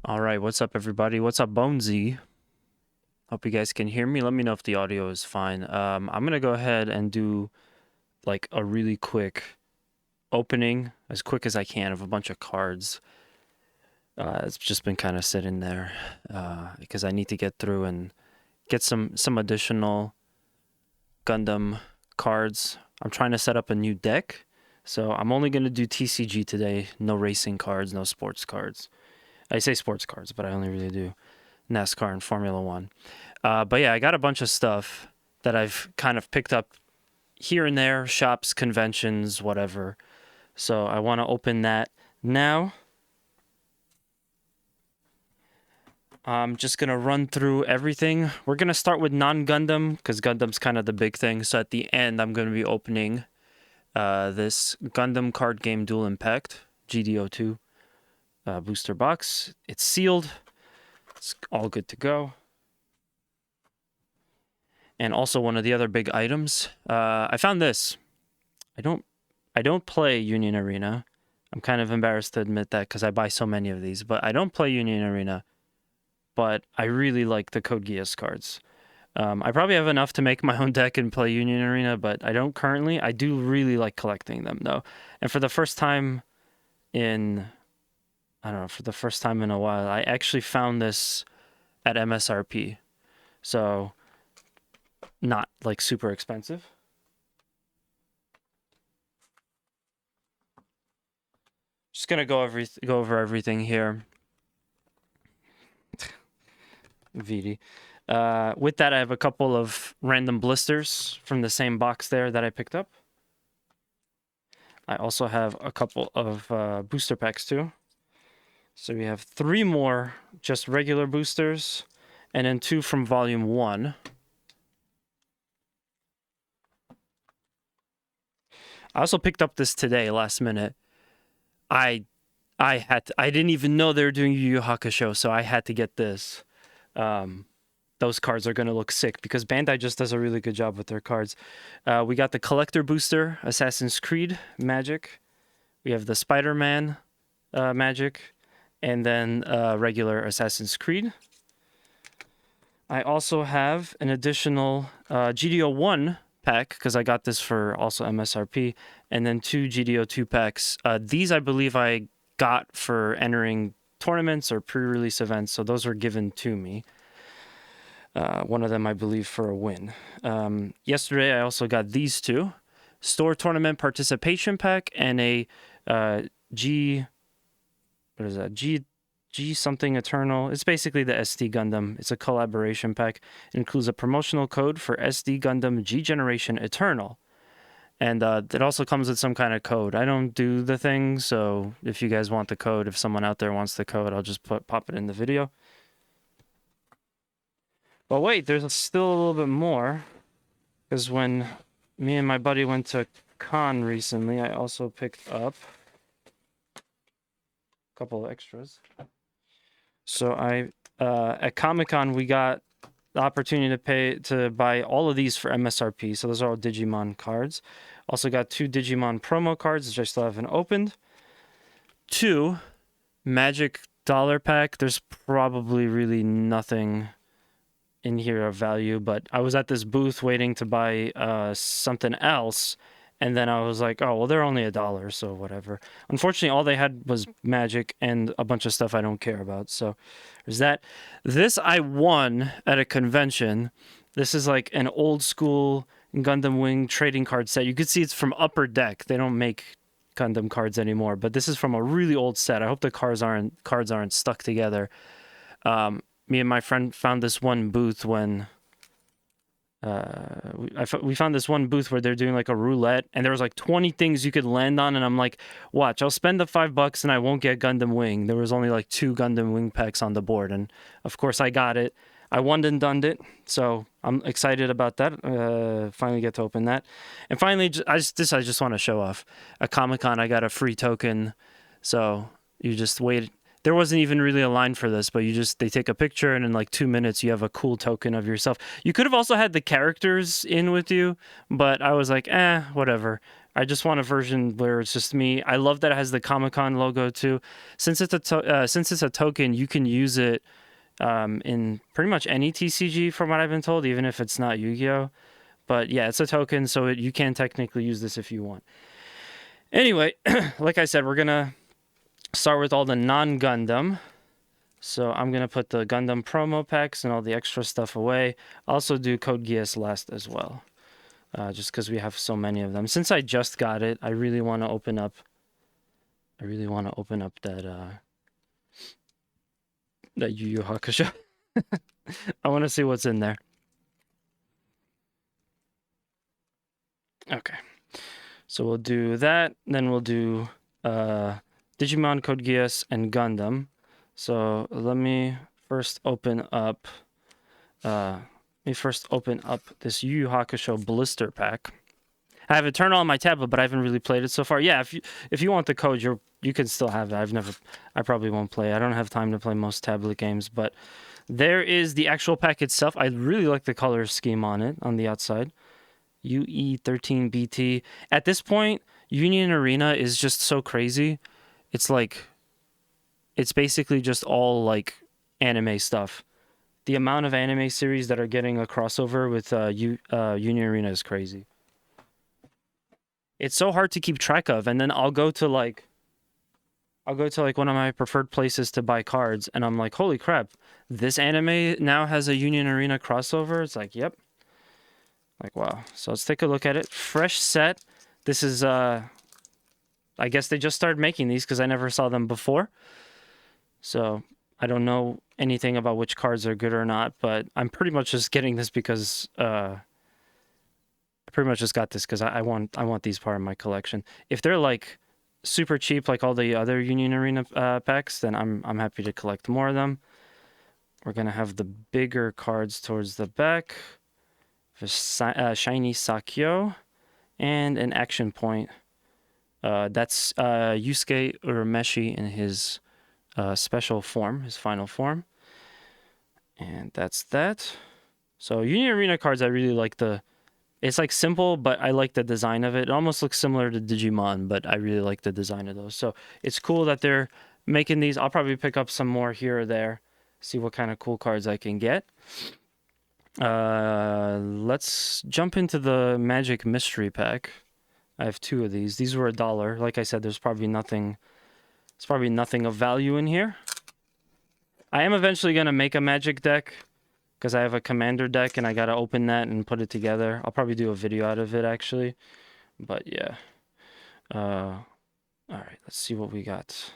All right, what's up, everybody? What's up, Bonesy? Hope you guys can hear me. Let me know if the audio is fine. I'm gonna go ahead and do like a really quick opening, as quick as I can, of a bunch of cards. It's just been kind of sitting there because I need to get through and get some additional Gundam cards. I'm trying to set up a new deck, so I'm only gonna do TCG today. No racing cards, no sports cards. I say sports cards, but I only really do NASCAR and Formula One. But yeah, I got a bunch of stuff that I've kind of picked up here and there, shops, conventions, whatever. So I want to open that now. I'm just going to run through everything. We're going to start with non-Gundam because Gundam's kind of the big thing. So at the end, I'm going to be opening this Gundam card game Dual Impact GDO2 booster box. It's sealed. It's all good to go. And also one of the other big items, I found this. I don't play Union Arena. I'm kind of embarrassed to admit that because I buy so many of these, but I don't play Union Arena. But I really like the Code Geass cards. I probably have enough to make my own deck and play Union Arena, but I don't currently. I do really like collecting them though. And for the first time in, I don't know, for the first time in a while, I actually found this at MSRP. So not like super expensive. Just gonna go over everything here. VD. With that, I have a couple of random blisters from the same box there that I picked up. I also have a couple of booster packs too. So we have 3 more just regular boosters, and then 2 from Volume 1. I also picked up this today, last minute. I didn't even know they were doing Yu Yu Hakusho, so I had to get this. Those cards are going to look sick because Bandai just does a really good job with their cards. We got the Collector Booster, Assassin's Creed Magic. We have the Spider-Man Magic, and then regular Assassin's Creed. I also have an additional GDO1 pack because I got this for also MSRP, and then 2 GDO2 packs. These I believe I got for entering tournaments or pre-release events, so those were given to me. One of them, I believe, for a win. Yesterday, I also got these 2. Store Tournament Participation Pack and a G... What is that? G something Eternal. It's basically the SD Gundam. It's a collaboration pack. It includes a promotional code for SD Gundam G Generation Eternal. And it also comes with some kind of code. I don't do the thing, so if you guys want the code, if someone out there wants the code, I'll just pop it in the video. But wait, there's still a little bit more. Because when me and my buddy went to con recently, I also picked up a couple of extras. So at Comic-Con, we got the opportunity to buy all of these for MSRP. So those are all Digimon cards. Also got 2 Digimon promo cards, which I still haven't opened. 2 Magic Dollar Pack. There's probably really nothing in here of value, but I was at this booth waiting to buy something else, and then I was like, oh, well, they're only $1, so whatever. Unfortunately, all they had was Magic and a bunch of stuff I don't care about, so there's that. This I won at a convention. This is like an old school Gundam Wing trading card set. You could see it's from Upper Deck. They don't make Gundam cards anymore, but this is from a really old set. I hope the cards aren't stuck together. Me and my friend found this one booth when we found this one booth where they're doing like a roulette, and there was like 20 things you could land on, and I'm like, watch, I'll spend the $5 and I won't get Gundam Wing. There was only like 2 Gundam Wing packs on the board, and of course I got it. I won and done it, so I'm excited about that. Finally get to open that. And finally, I just want to show off. At Comic-Con, I got a free token, so you just wait. There wasn't even really a line for this, but they take a picture, and in like 2 minutes, you have a cool token of yourself. You could have also had the characters in with you, but I was like, whatever. I just want a version where it's just me. I love that it has the Comic-Con logo too. Since it's a token, you can use it in pretty much any TCG from what I've been told, even if it's not Yu-Gi-Oh. But yeah, it's a token, so you can technically use this if you want. Anyway, like I said, we're gonna start with all the non-Gundam. So I'm gonna put the Gundam promo packs and all the extra stuff away. Also do Code Geass last as well, just because we have so many of them. Since I just got it, I really want to open up. I really want to open up that Yu Yu Hakusho. I want to see what's in there. Okay, so we'll do that. Then we'll do Digimon, Code Geass, and Gundam. So let me first open up. This Yu Yu Hakusho blister pack. I have it turned on my tablet, but I haven't really played it so far. Yeah, if you want the code, you can still have it. I probably won't play. I don't have time to play most tablet games, but there is the actual pack itself. I really like the color scheme on it on the outside. UE13BT. At this point, Union Arena is just so crazy. It's basically just all like anime stuff. The amount of anime series that are getting a crossover with Union Arena is crazy. It's so hard to keep track of, and then I'll go to like one of my preferred places to buy cards, and I'm like, holy crap, this anime now has a Union Arena crossover. It's like, yep. Like, wow. So let's take a look at it. Fresh set. This is I guess they just started making these because I never saw them before. So I don't know anything about which cards are good or not, but I'm pretty much just getting this because I pretty much just got this because I want these part of my collection. If they're like super cheap like all the other Union Arena packs, then I'm happy to collect more of them. We're gonna have the bigger cards towards the back. Shiny Sakyo and an action point. That's Yusuke Urameshi in his special form, his final form. And that's that. So Union Arena cards, I really like it's like simple, but I like the design of it. It almost looks similar to Digimon, but I really like the design of those. So it's cool that they're making these. I'll probably pick up some more here or there, see what kind of cool cards I can get. Let's jump into the Magic Mystery Pack. I have 2 of these. These were $1. Like I said, there's probably nothing of value in here. I am eventually gonna make a Magic deck because I have a Commander deck and I gotta open that and put it together. I'll probably do a video out of it actually. But yeah. All right, let's see what we got.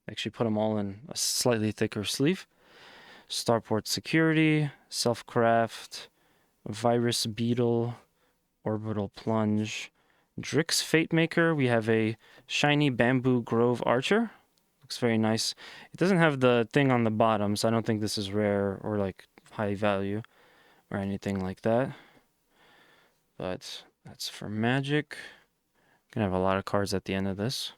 Actually put them all in a slightly thicker sleeve. Starport Security, Self-Craft, Virus Beetle, Orbital Plunge, Drix Fatemaker. We have a shiny Bamboo Grove Archer. Looks very nice. It doesn't have the thing on the bottom, so I don't think this is rare or like high value or anything like that. But that's for Magic. Gonna have a lot of cards at the end of this.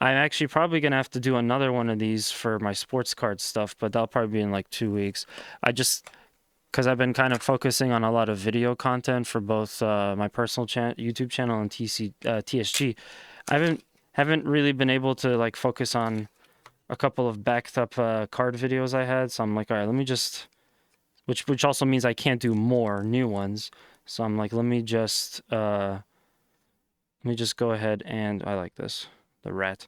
I'm actually probably gonna have to do another one of these for my sports card stuff, but that'll probably be in like 2 weeks. Because I've been kind of focusing on a lot of video content for both my personal YouTube channel and TSG. I haven't really been able to like focus on a couple of backed up card videos I had, so I'm like, all right, let me just, which also means I can't do more new ones. So I'm like, let me just go ahead and, I like this, the rat.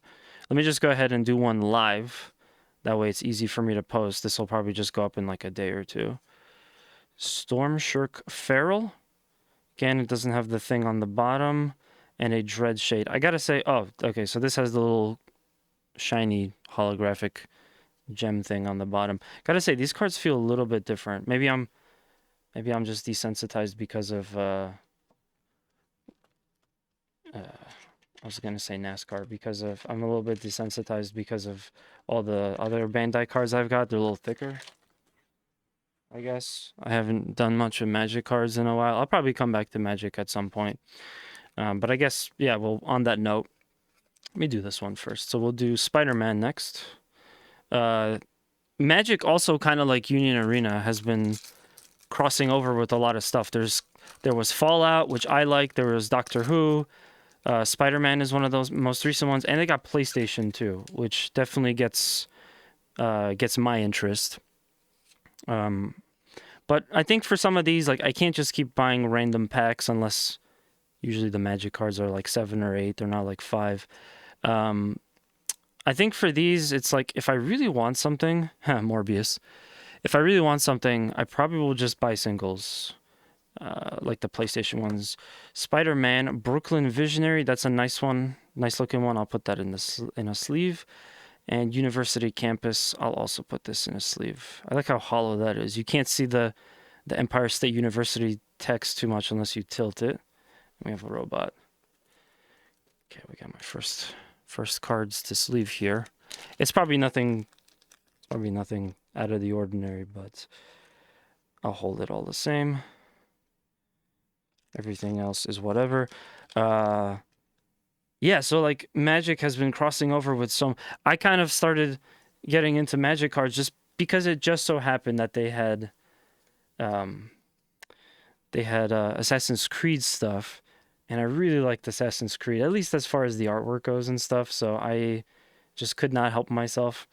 Let me just go ahead and do one live. That way it's easy for me to post. This will probably just go up in like a day or 2. Stormshirk Feral. Again, it doesn't have the thing on the bottom. And a Dread Shade. I gotta say, oh, okay, so this has the little shiny holographic gem thing on the bottom. Gotta say, these cards feel a little bit different. Maybe I'm just desensitized because of I was gonna say NASCAR because of I'm a little bit desensitized because of all the other Bandai cards I've got. They're a little thicker, I guess. I haven't done much of Magic cards in a while. I'll probably come back to Magic at some point. But I guess, yeah, well, on that note, let me do this one first. So we'll do Spider-Man next. Magic also, kind of like Union Arena, has been crossing over with a lot of stuff. There was Fallout, which I like. There was Doctor Who. Spider-Man is one of those most recent ones, and they got PlayStation too, which definitely gets my interest. But I think for some of these, like I can't just keep buying random packs unless usually the Magic cards are like 7 or 8. They're not like 5. Um, I think for these, it's like if I really want something, Morbius. If I really want something, I probably will just buy singles, like the PlayStation ones. Spider-Man, Brooklyn Visionary. That's a nice one, nice looking one. I'll put that in in a sleeve. And University Campus, I'll also put this in a sleeve. I like how hollow that is. You can't see the Empire State University text too much unless you tilt it. We have a robot. Okay, we got my first cards to sleeve here. It's probably nothing out of the ordinary, but I'll hold it all the same. Everything else is whatever. Yeah, so like Magic has been crossing over with some. I kind of started getting into Magic cards just because it just so happened that um, they had Assassin's Creed stuff, and I really liked Assassin's Creed, at least as far as the artwork goes and stuff. So I just could not help myself.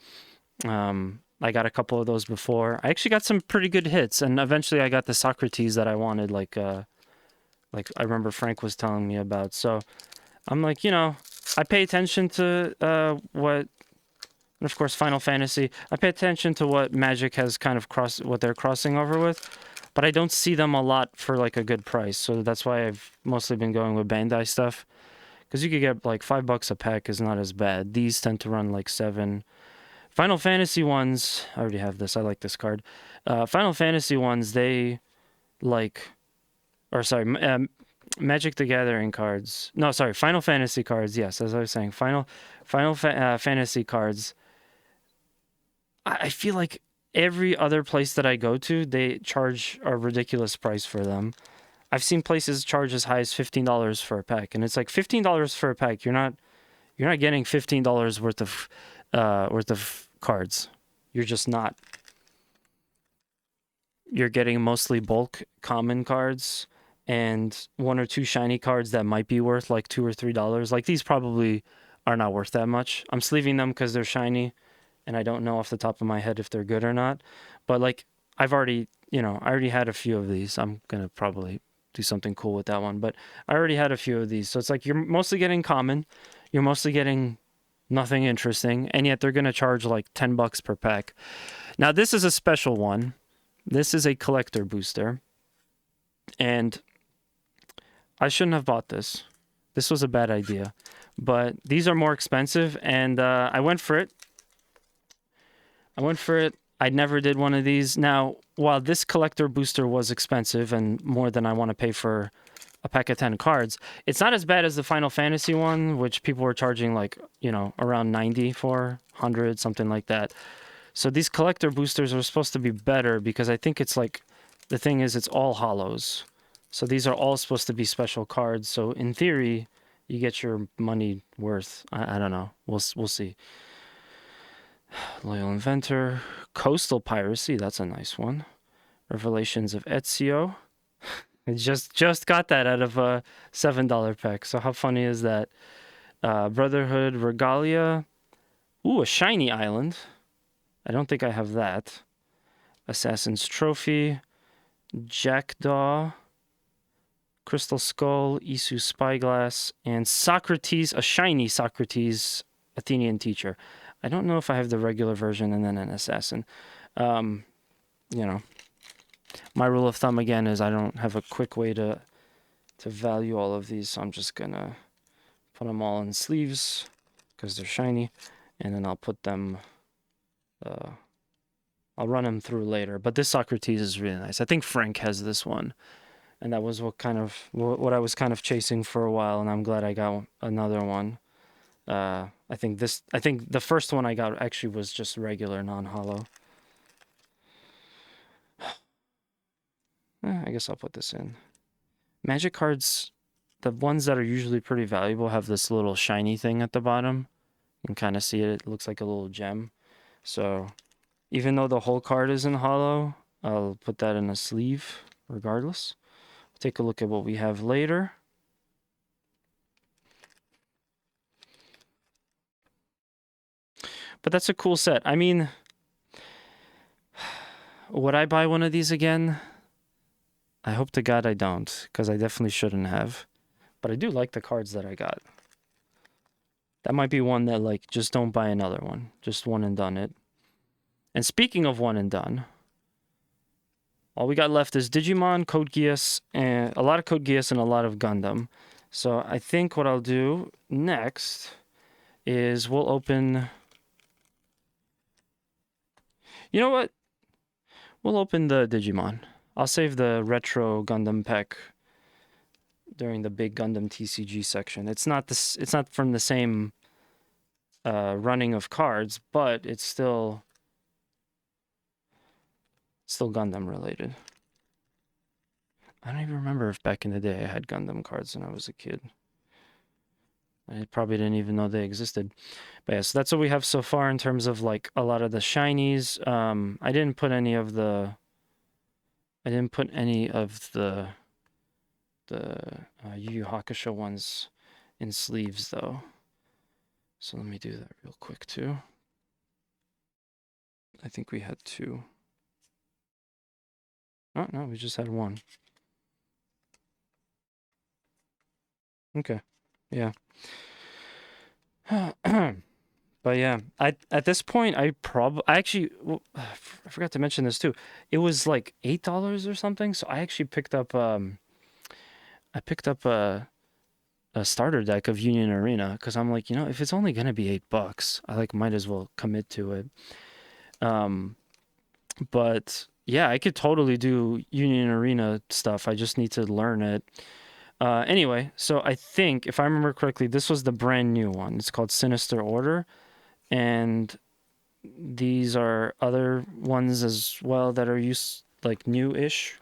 I got a couple of those before. I actually got some pretty good hits, and eventually I got the Socrates that I wanted, like I remember Frank was telling me about. So I'm like, I pay attention to what, and of course Final Fantasy. I pay attention to what Magic has kind of what they're crossing over with, but I don't see them a lot for like a good price. So that's why I've mostly been going with Bandai stuff, because you could get like $5 a pack is not as bad. These tend to run like 7. Final Fantasy ones, I already have this. I like this card. Final Fantasy ones, they like, or sorry, Magic the Gathering cards. No, sorry, Final Fantasy cards. Yes, as I was saying, Fantasy cards. I feel like every other place that I go to, they charge a ridiculous price for them. I've seen places charge as high as $15 for a pack, and it's like $15 for a pack. You're not getting $15 worth of cards. You're just not. You're getting mostly bulk common cards and 1 or 2 shiny cards that might be worth like $2 or $3. Like these probably are not worth that much. I'm sleeving them because they're shiny, and I don't know off the top of my head if they're good or not. But like I already had a few of these. I'm gonna probably do something cool with that one. But I already had a few of these, so it's like you're mostly getting common. You're mostly getting nothing interesting, and yet they're gonna charge like $10 per pack. Now this is a special one. This is a collector booster, and I shouldn't have bought this. This was a bad idea, but these are more expensive, and I went for it. I never did one of these. Now, while this collector booster was expensive and more than I want to pay for a pack of 10 cards, it's not as bad as the Final Fantasy one, which people were charging like, around 90 for, 100, something like that. So these collector boosters are supposed to be better because I think it's like, the thing is it's all hollows. So these are all supposed to be special cards. So in theory, you get your money worth. I don't know. We'll see. Loyal Inventor. Coastal Piracy. That's a nice one. Revelations of Ezio. I just got that out of a $7 pack. So how funny is that? Brotherhood Regalia. Ooh, a shiny island. I don't think I have that. Assassin's Trophy. Jackdaw. Crystal Skull, Isu Spyglass, and Socrates, a shiny Socrates Athenian teacher. I don't know if I have the regular version and then an assassin. My rule of thumb again is I don't have a quick way to value all of these, so I'm just gonna put them all in sleeves because they're shiny, and then I'll put them. I'll run them through later. But this Socrates is really nice. I think Frank has this one. And that was what I was kind of chasing for a while, and I'm glad I got another one. I think the first one I got actually was just regular non-hollow. I guess I'll put this in. Magic cards, the ones that are usually pretty valuable, have this little shiny thing at the bottom. You can kind of see it. It looks like a little gem. So even though the whole card isn't hollow, I'll put that in a sleeve regardless. Take a look at what we have later. But that's a cool set. I mean, would I buy one of these again? I hope to God I don't, because I definitely shouldn't have. But I do like the cards that I got. That might be one that, like, just don't buy another one. Just one and done it. And speaking of one and done, all we got left is Digimon, Code Geass, and a lot of Code Geass and a lot of Gundam. So I think what I'll do next is we'll open... You know what? We'll open the Digimon. I'll save the retro Gundam pack during the big Gundam TCG section. It's not this. It's not from the same running of cards, but it's still Gundam related. I don't even remember if back in the day I had Gundam cards when I was a kid. I probably didn't even know they existed. But yeah, so that's what we have so far in terms of like a lot of the shinies. I didn't put any of the Yu Yu Hakusho ones in sleeves though. So let me do that real quick too. I think we had 2. Oh no, we just had 1. Okay. Yeah. But yeah, at this point I actually I forgot to mention this too. It was like $8 or something, so I actually picked up a starter deck of Union Arena because I'm like, if it's only gonna be $8, I like might as well commit to it. But yeah, I could totally do Union Arena stuff. I just need to learn it. Anyway, so I think if I remember correctly, this was the brand new one. It's called Sinister Order, and these are other ones as well that are like new-ish.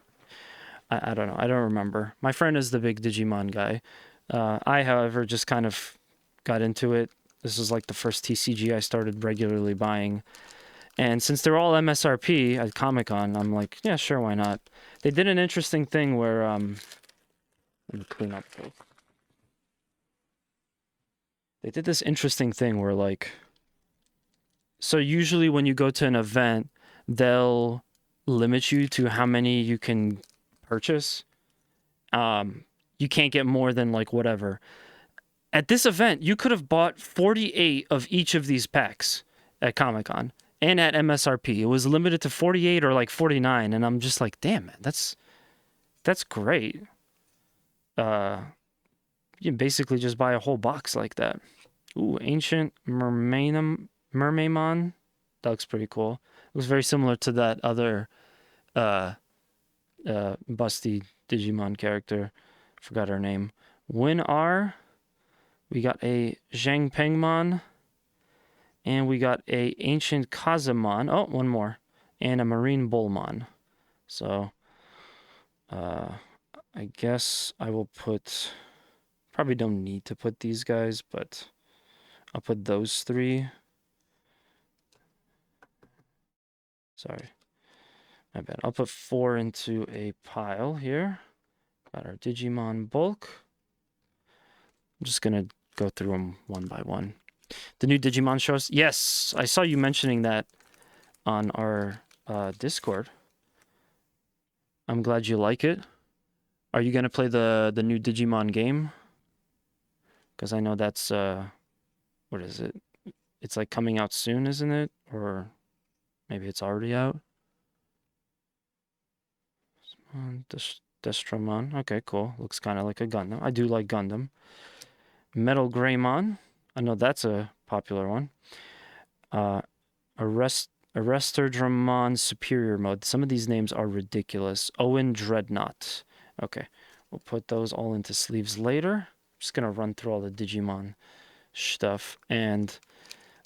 I don't know. I don't remember. My friend is the big Digimon guy. I, however, just kind of got into it. This was like the first TCG I started regularly buying. And since they're all MSRP at Comic-Con, I'm like, yeah, sure, why not? They did an interesting thing where, let me clean up this. They did this interesting thing where, like, so usually when you go to an event, they'll limit you to how many you can purchase. You can't get more than, like, whatever. At this event, you could have bought 48 of each of these packs at Comic-Con and at MSRP. It was limited to 48 or like 49, and I'm just like, damn, man, that's great. You can basically just buy a whole box like that. Ooh, Ancient Mermaimon. That looks pretty cool. It looks very similar to that other busty Digimon character. Forgot her name. WinR. We got a Zhang Pengmon. And we got a Ancient Kazamon. Oh, one more. And a Marine Bullmon. So, I guess I will put... Probably don't need to put these guys, but I'll put those 3. Sorry. My bad. I'll put 4 into a pile here. Got our Digimon bulk. I'm just going to go through them one by one. The new Digimon shows? Yes, I saw you mentioning that on our Discord. I'm glad you like it. Are you going to play the new Digimon game? Because I know that's, what is it? It's like coming out soon, isn't it? Or maybe it's already out? Destromon. Okay, cool. Looks kind of like a Gundam. I do like Gundam. Metal Greymon. I know that's a popular one. Arresterdramon Superior Mode. Some of these names are ridiculous. Owen Dreadnought. Okay, we'll put those all into sleeves later. I'm just going to run through all the Digimon stuff. And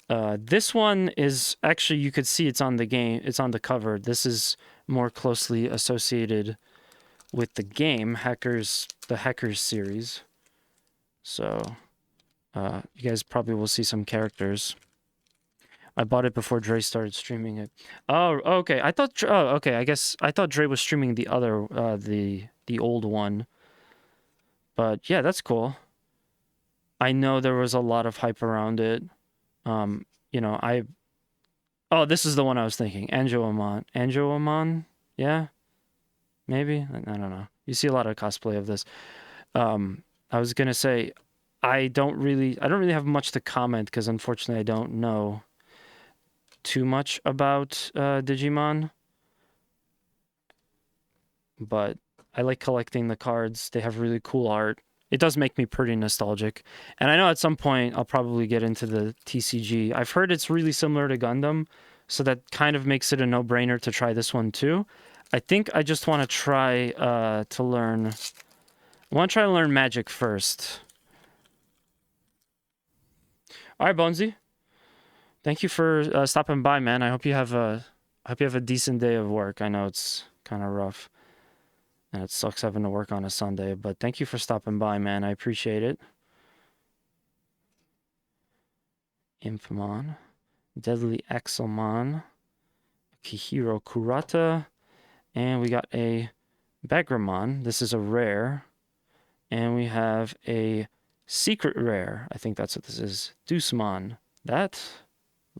this one is actually, you could see it's on the game. It's on the cover. This is more closely associated with the game, the Hackers series. So, you guys probably will see some characters. I bought it before Dre started streaming it. Oh, okay. Okay. I guess I thought Dre was streaming the other, the old one. But yeah, that's cool. I know there was a lot of hype around it. Oh, this is the one I was thinking. Anjo-Amon. Anjo-Amon? Yeah? Maybe? I don't know. You see a lot of cosplay of this. I was gonna say, I don't really have much to comment because unfortunately I don't know too much about Digimon, but I like collecting the cards. They have really cool art. It does make me pretty nostalgic. And I know at some point I'll probably get into the TCG. I've heard it's really similar to Gundam, so that kind of makes it a no-brainer to try this one too. I think I just want to try to learn. I want to try to learn magic first. All right, Bonesy. Thank you for stopping by, man. I hope you have a decent day of work. I know it's kind of rough, and it sucks having to work on a Sunday. But thank you for stopping by, man. I appreciate it. Impmon, Deadly Axelmon, Kihiro Kurata, and we got a Bagramon. This is a rare, and we have a secret rare. I think that's what this is. Deucemon. That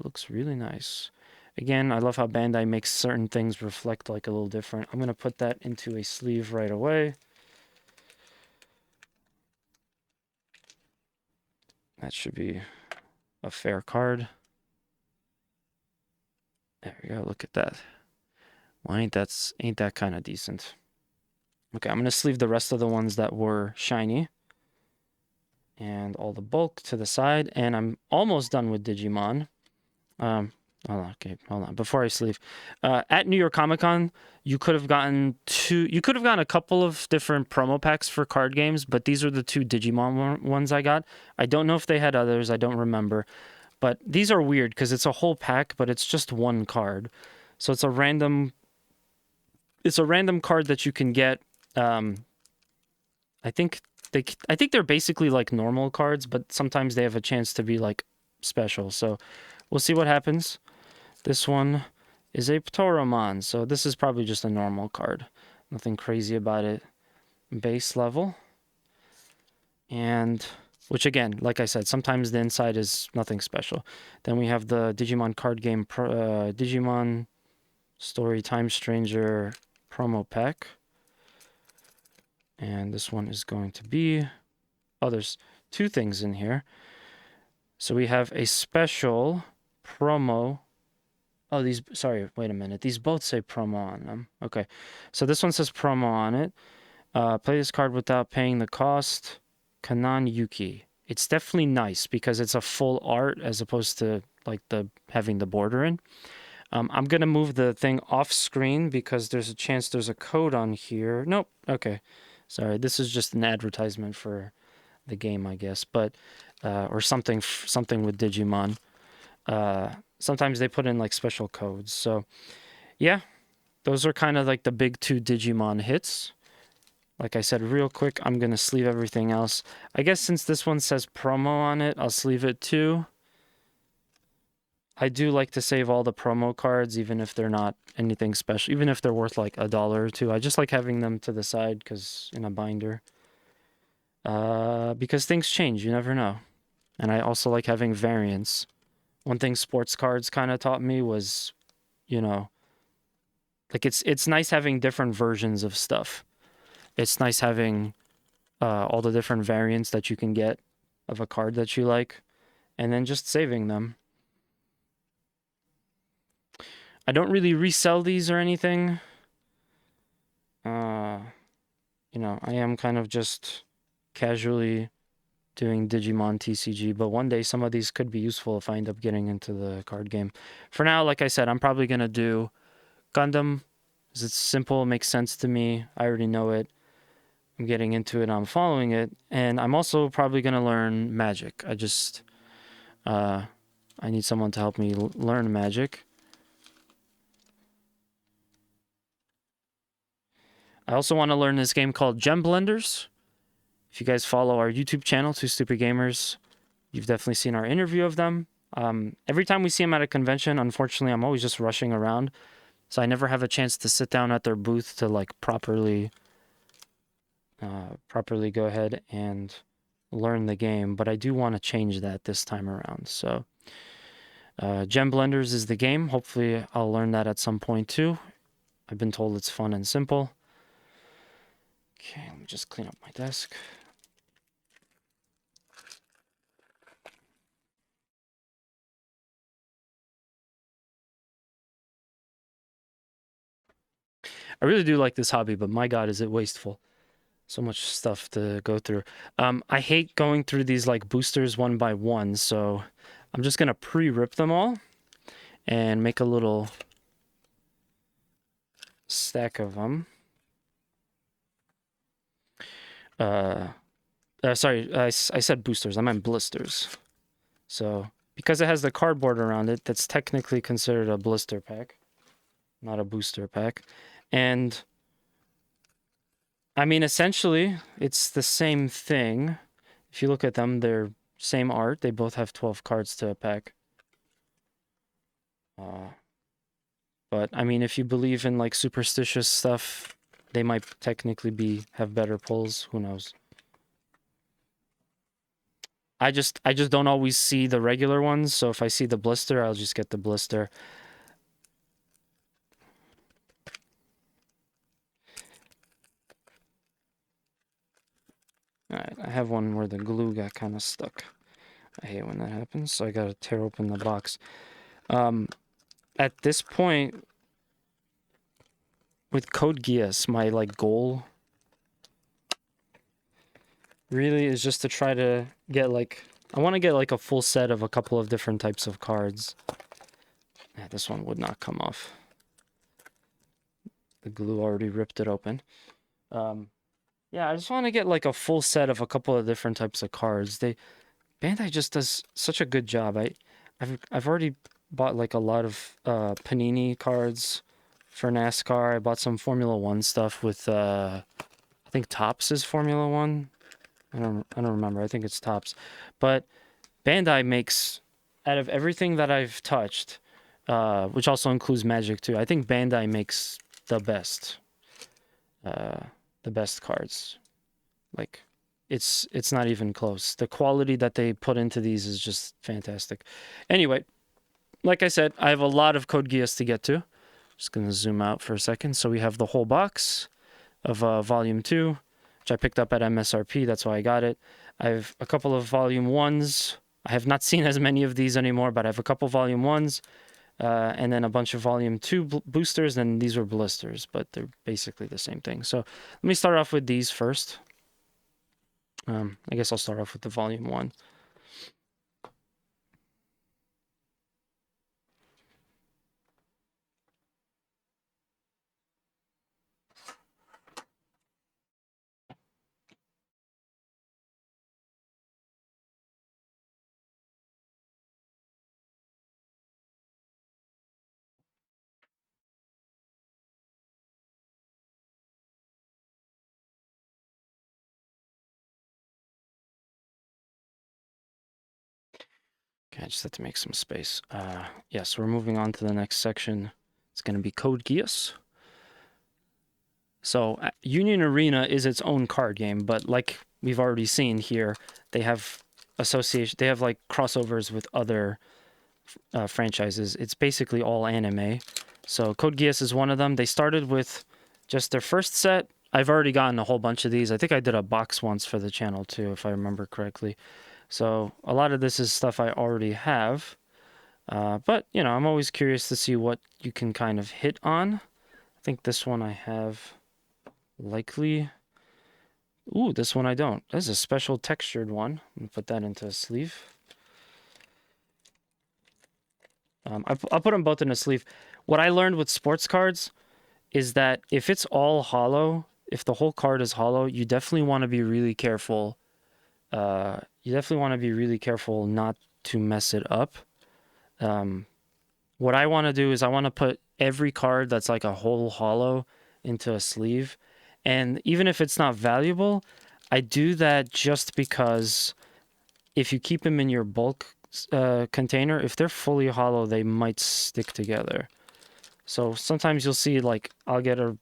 looks really nice. Again, I love how Bandai makes certain things reflect like a little different. I'm going to put that into a sleeve right away. That should be a fair card. There we go. Look at that. Well, ain't that kind of decent. Okay, I'm going to sleeve the rest of the ones that were shiny. And all the bulk to the side. And I'm almost done with Digimon. Hold on, okay, hold on. Before I sleeve, at New York Comic Con, you could have gotten a couple of different promo packs for card games, but these are the two Digimon ones I got. I don't know if they had others. I don't remember, but these are weird because it's a whole pack, but it's just one card, so it's a random card that you can get. I think they're basically like normal cards, but sometimes they have a chance to be like special. So we'll see what happens. This one is a Ptoromon, so this is probably just a normal card. Nothing crazy about it. Base level. And, which again, like I said, sometimes the inside is nothing special. Then we have the Digimon card game, Digimon Story Time Stranger promo pack. And this one is going to be... Oh, there's two things in here. So we have a special promo. Oh, sorry, wait a minute. These both say promo on them. Okay. So this one says promo on it. Play this card without paying the cost. Kanan Yuki. It's definitely nice because it's a full art as opposed to like having the border in. I'm going to move the thing off screen because there's a chance there's a code on here. Nope. Okay. Sorry. This is just an advertisement for the game, I guess, but or something with Digimon. Sometimes they put in like special codes. So yeah, those are kind of like the big two Digimon hits. Like I said, real quick, I'm going to sleeve everything else. I guess since this one says promo on it, I'll sleeve it too. I do like to save all the promo cards, even if they're not anything special, even if they're worth like $1 or $2. I just like having them to the side because in a binder. Because things change, you never know. And I also like having variants. One thing sports cards kind of taught me was, you know, like it's nice having different versions of stuff. It's nice having all the different variants that you can get of a card that you like, and then just saving them. I don't really resell these or anything. You know, I am kind of just casually doing Digimon TCG, but one day some of these could be useful if I end up getting into the card game. For now, like I said, I'm probably going to do Gundam, because it's simple, it makes sense to me. I already know it. I'm getting into it, I'm following it, and I'm also probably going to learn Magic. I need someone to help me learn Magic. I also want to learn this game called Gem Blenders. If you guys follow our YouTube channel, Two Stupid Gamers, you've definitely seen our interview of them. Every time we see them at a convention, unfortunately, I'm always just rushing around, so I never have a chance to sit down at their booth to like properly go ahead and learn the game. But I do want to change that this time around. So Gem Blenders is the game. Hopefully I'll learn that at some point too. I've been told it's fun and simple. Okay, let me just clean up my desk. I really do like this hobby, but my God, is it wasteful. So much stuff to go through. I hate going through these like boosters one by one, so I'm just gonna pre-rip them all and make a little stack of them. Sorry, I said boosters. I meant blisters. So because it has the cardboard around it, that's technically considered a blister pack, not a booster pack. And I mean, essentially, it's the same thing. If you look at them, they're same art. They both have 12 cards to a pack. But I mean, if you believe in like superstitious stuff, they might technically have better pulls. Who knows? I just don't always see the regular ones, so if I see the blister, I'll just get the blister. Alright, I have one where the glue got kind of stuck. I hate when that happens, so I gotta tear open the box. At this point, with Code Geass, my like goal really is just to try to get like, I want to get like a full set of a couple of different types of cards. Yeah, this one would not come off. The glue already ripped it open. Yeah, I just want to get like a full set of a couple of different types of cards. Bandai just does such a good job. I've already bought like a lot of Panini cards for NASCAR. I bought some Formula One stuff with I think Topps is Formula One. I don't remember. I think it's Topps. But Bandai makes, out of everything that I've touched, which also includes Magic too, I think Bandai makes the best cards. Like, it's not even close. The quality that they put into these is just fantastic. Anyway, like I said, I have a lot of Code Geass to get to. Just gonna zoom out for a second. So we have the whole box of Volume 2, which I picked up at MSRP. That's why I got it. I have a couple of Volume 1s. I have not seen as many of these anymore, but I have a couple Volume 1s. And then a bunch of Volume 2 boosters, and these were blisters, but they're basically the same thing. So let me start off with these first. I guess I'll start off with the Volume 1. Okay, I just have to make some space. Yes, we're moving on to the next section. It's going to be Code Geass. So Union Arena is its own card game, but like we've already seen here, they have they have like crossovers with other franchises. It's basically all anime. So Code Geass is one of them. They started with just their first set. I've already gotten a whole bunch of these. I think I did a box once for the channel too, if I remember correctly. So a lot of this is stuff I already have. But, you know, I'm always curious to see what you can kind of hit on. I think this one I have likely. Ooh, this one I don't. This is a special textured one. I'm going to put that into a sleeve. I'll put them both in a sleeve. What I learned with sports cards is that if it's all hollow, if the whole card is hollow, you definitely want to be really careful. You definitely want to be really careful not to mess it up. What I want to do is I want to put every card that's like a whole hollow into a sleeve. And even if it's not valuable, I do that just because if you keep them in your bulk container, if they're fully hollow, they might stick together. So sometimes you'll see like I'll get a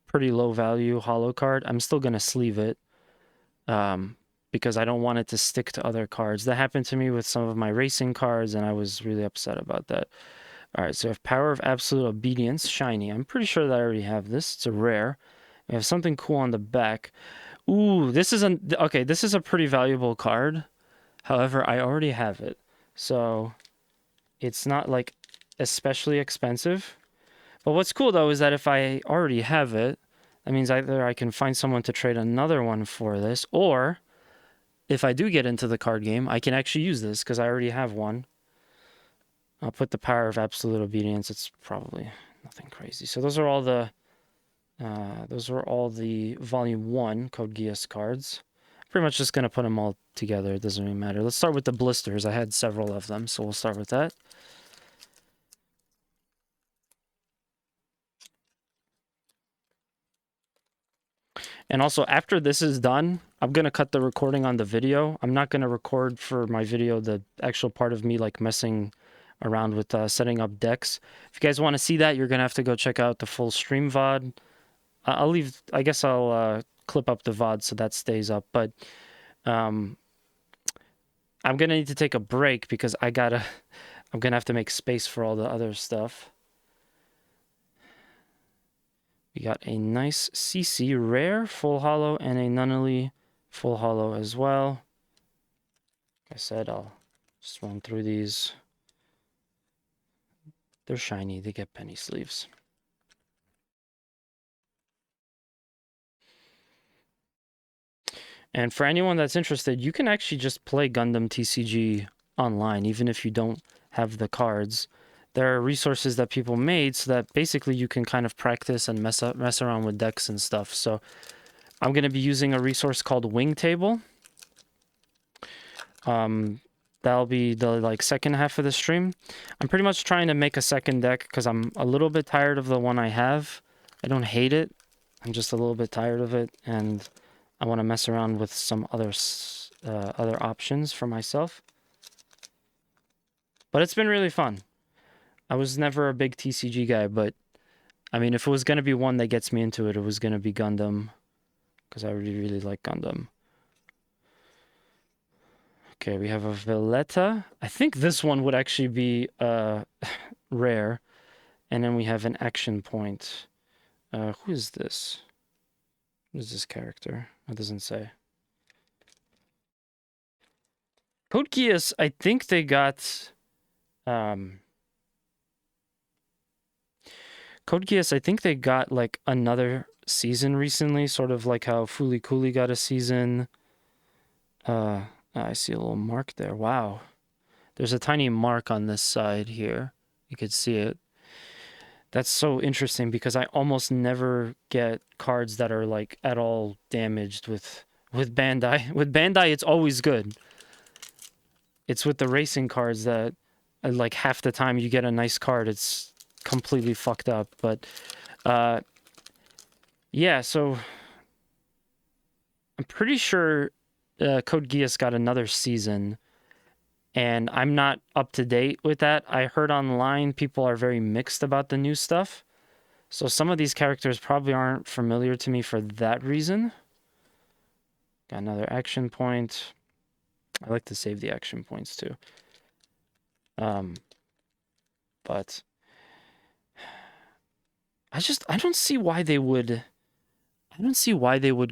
pretty low value hollow card. I'm still going to sleeve it because I don't want it to stick to other cards. That happened to me with some of my racing cards, and I was really upset about that. All right, so we have Power of Absolute Obedience, shiny. I'm pretty sure that I already have this. It's a rare. We have something cool on the back. Ooh, this is okay, this is a pretty valuable card. However, I already have it. So it's not like especially expensive. But what's cool though is that if I already have it, that means either I can find someone to trade another one for this, or if I do get into the card game, I can actually use this because I already have one. I'll put the Power of Absolute Obedience. It's probably nothing crazy. So those are all the Volume 1 Code Geass cards. Pretty much just going to put them all together. It doesn't really matter. Let's start with the blisters. I had several of them, so we'll start with that. And also, after this is done, I'm going to cut the recording on the video. I'm not going to record for my video the actual part of me like messing around with setting up decks. If you guys want to see that, you're going to have to go check out the full stream VOD. I guess I'll clip up the VOD so that stays up. But I'm going to need to take a break because I'm going to have to make space for all the other stuff. We got a nice CC rare full holo and a Nunnally full holo as well. Like I said, I'll just run through these. They're shiny. They get penny sleeves. And for anyone that's interested, you can actually just play Gundam TCG online, even if you don't have the cards. There are resources that people made so that basically you can kind of practice and mess around with decks and stuff. So I'm going to be using a resource called Wingtable. That'll be the second half of the stream. I'm pretty much trying to make a second deck because I'm a little bit tired of the one I have. I don't hate it. I'm just a little bit tired of it, and I want to mess around with some other options for myself. But it's been really fun. I was never a big TCG guy, but I mean, if it was going to be one that gets me into it, it was going to be Gundam, because I really, really like Gundam. Okay, we have a Valletta. I think this one would actually be rare. And then we have an action point. Who is this? What is this character? It doesn't say. Code Geass, I think they got... Code Geass, I think they got like another season recently, sort of like how Fooly Cooly got a season. I see a little mark there. Wow. There's a tiny mark on this side here. You could see it. That's so interesting because I almost never get cards that are like at all damaged with Bandai. With Bandai, it's always good. It's with the racing cards that like half the time you get a nice card, it's completely fucked up. But yeah, so I'm pretty sure Code Geass got another season, and I'm not up to date with that. I heard online people are very mixed about the new stuff, so some of these characters probably aren't familiar to me for that reason. Got another action point. I like to save the action points too. But I don't see why they would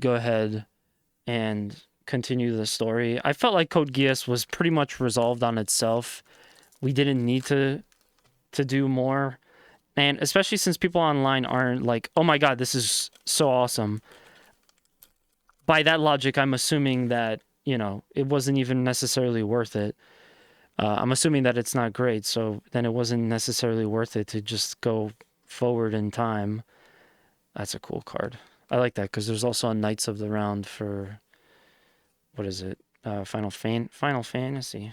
go ahead and continue the story. I felt like Code Geass was pretty much resolved on itself. We didn't need to do more. And especially since people online aren't like, oh my god, this is so awesome. By that logic, I'm assuming that, you know, it wasn't even necessarily worth it. I'm assuming that it's not great, so then it wasn't necessarily worth it to just go forward in time. That's a cool card. I like that because there's also a Knights of the Round for, what is it? Final Fantasy.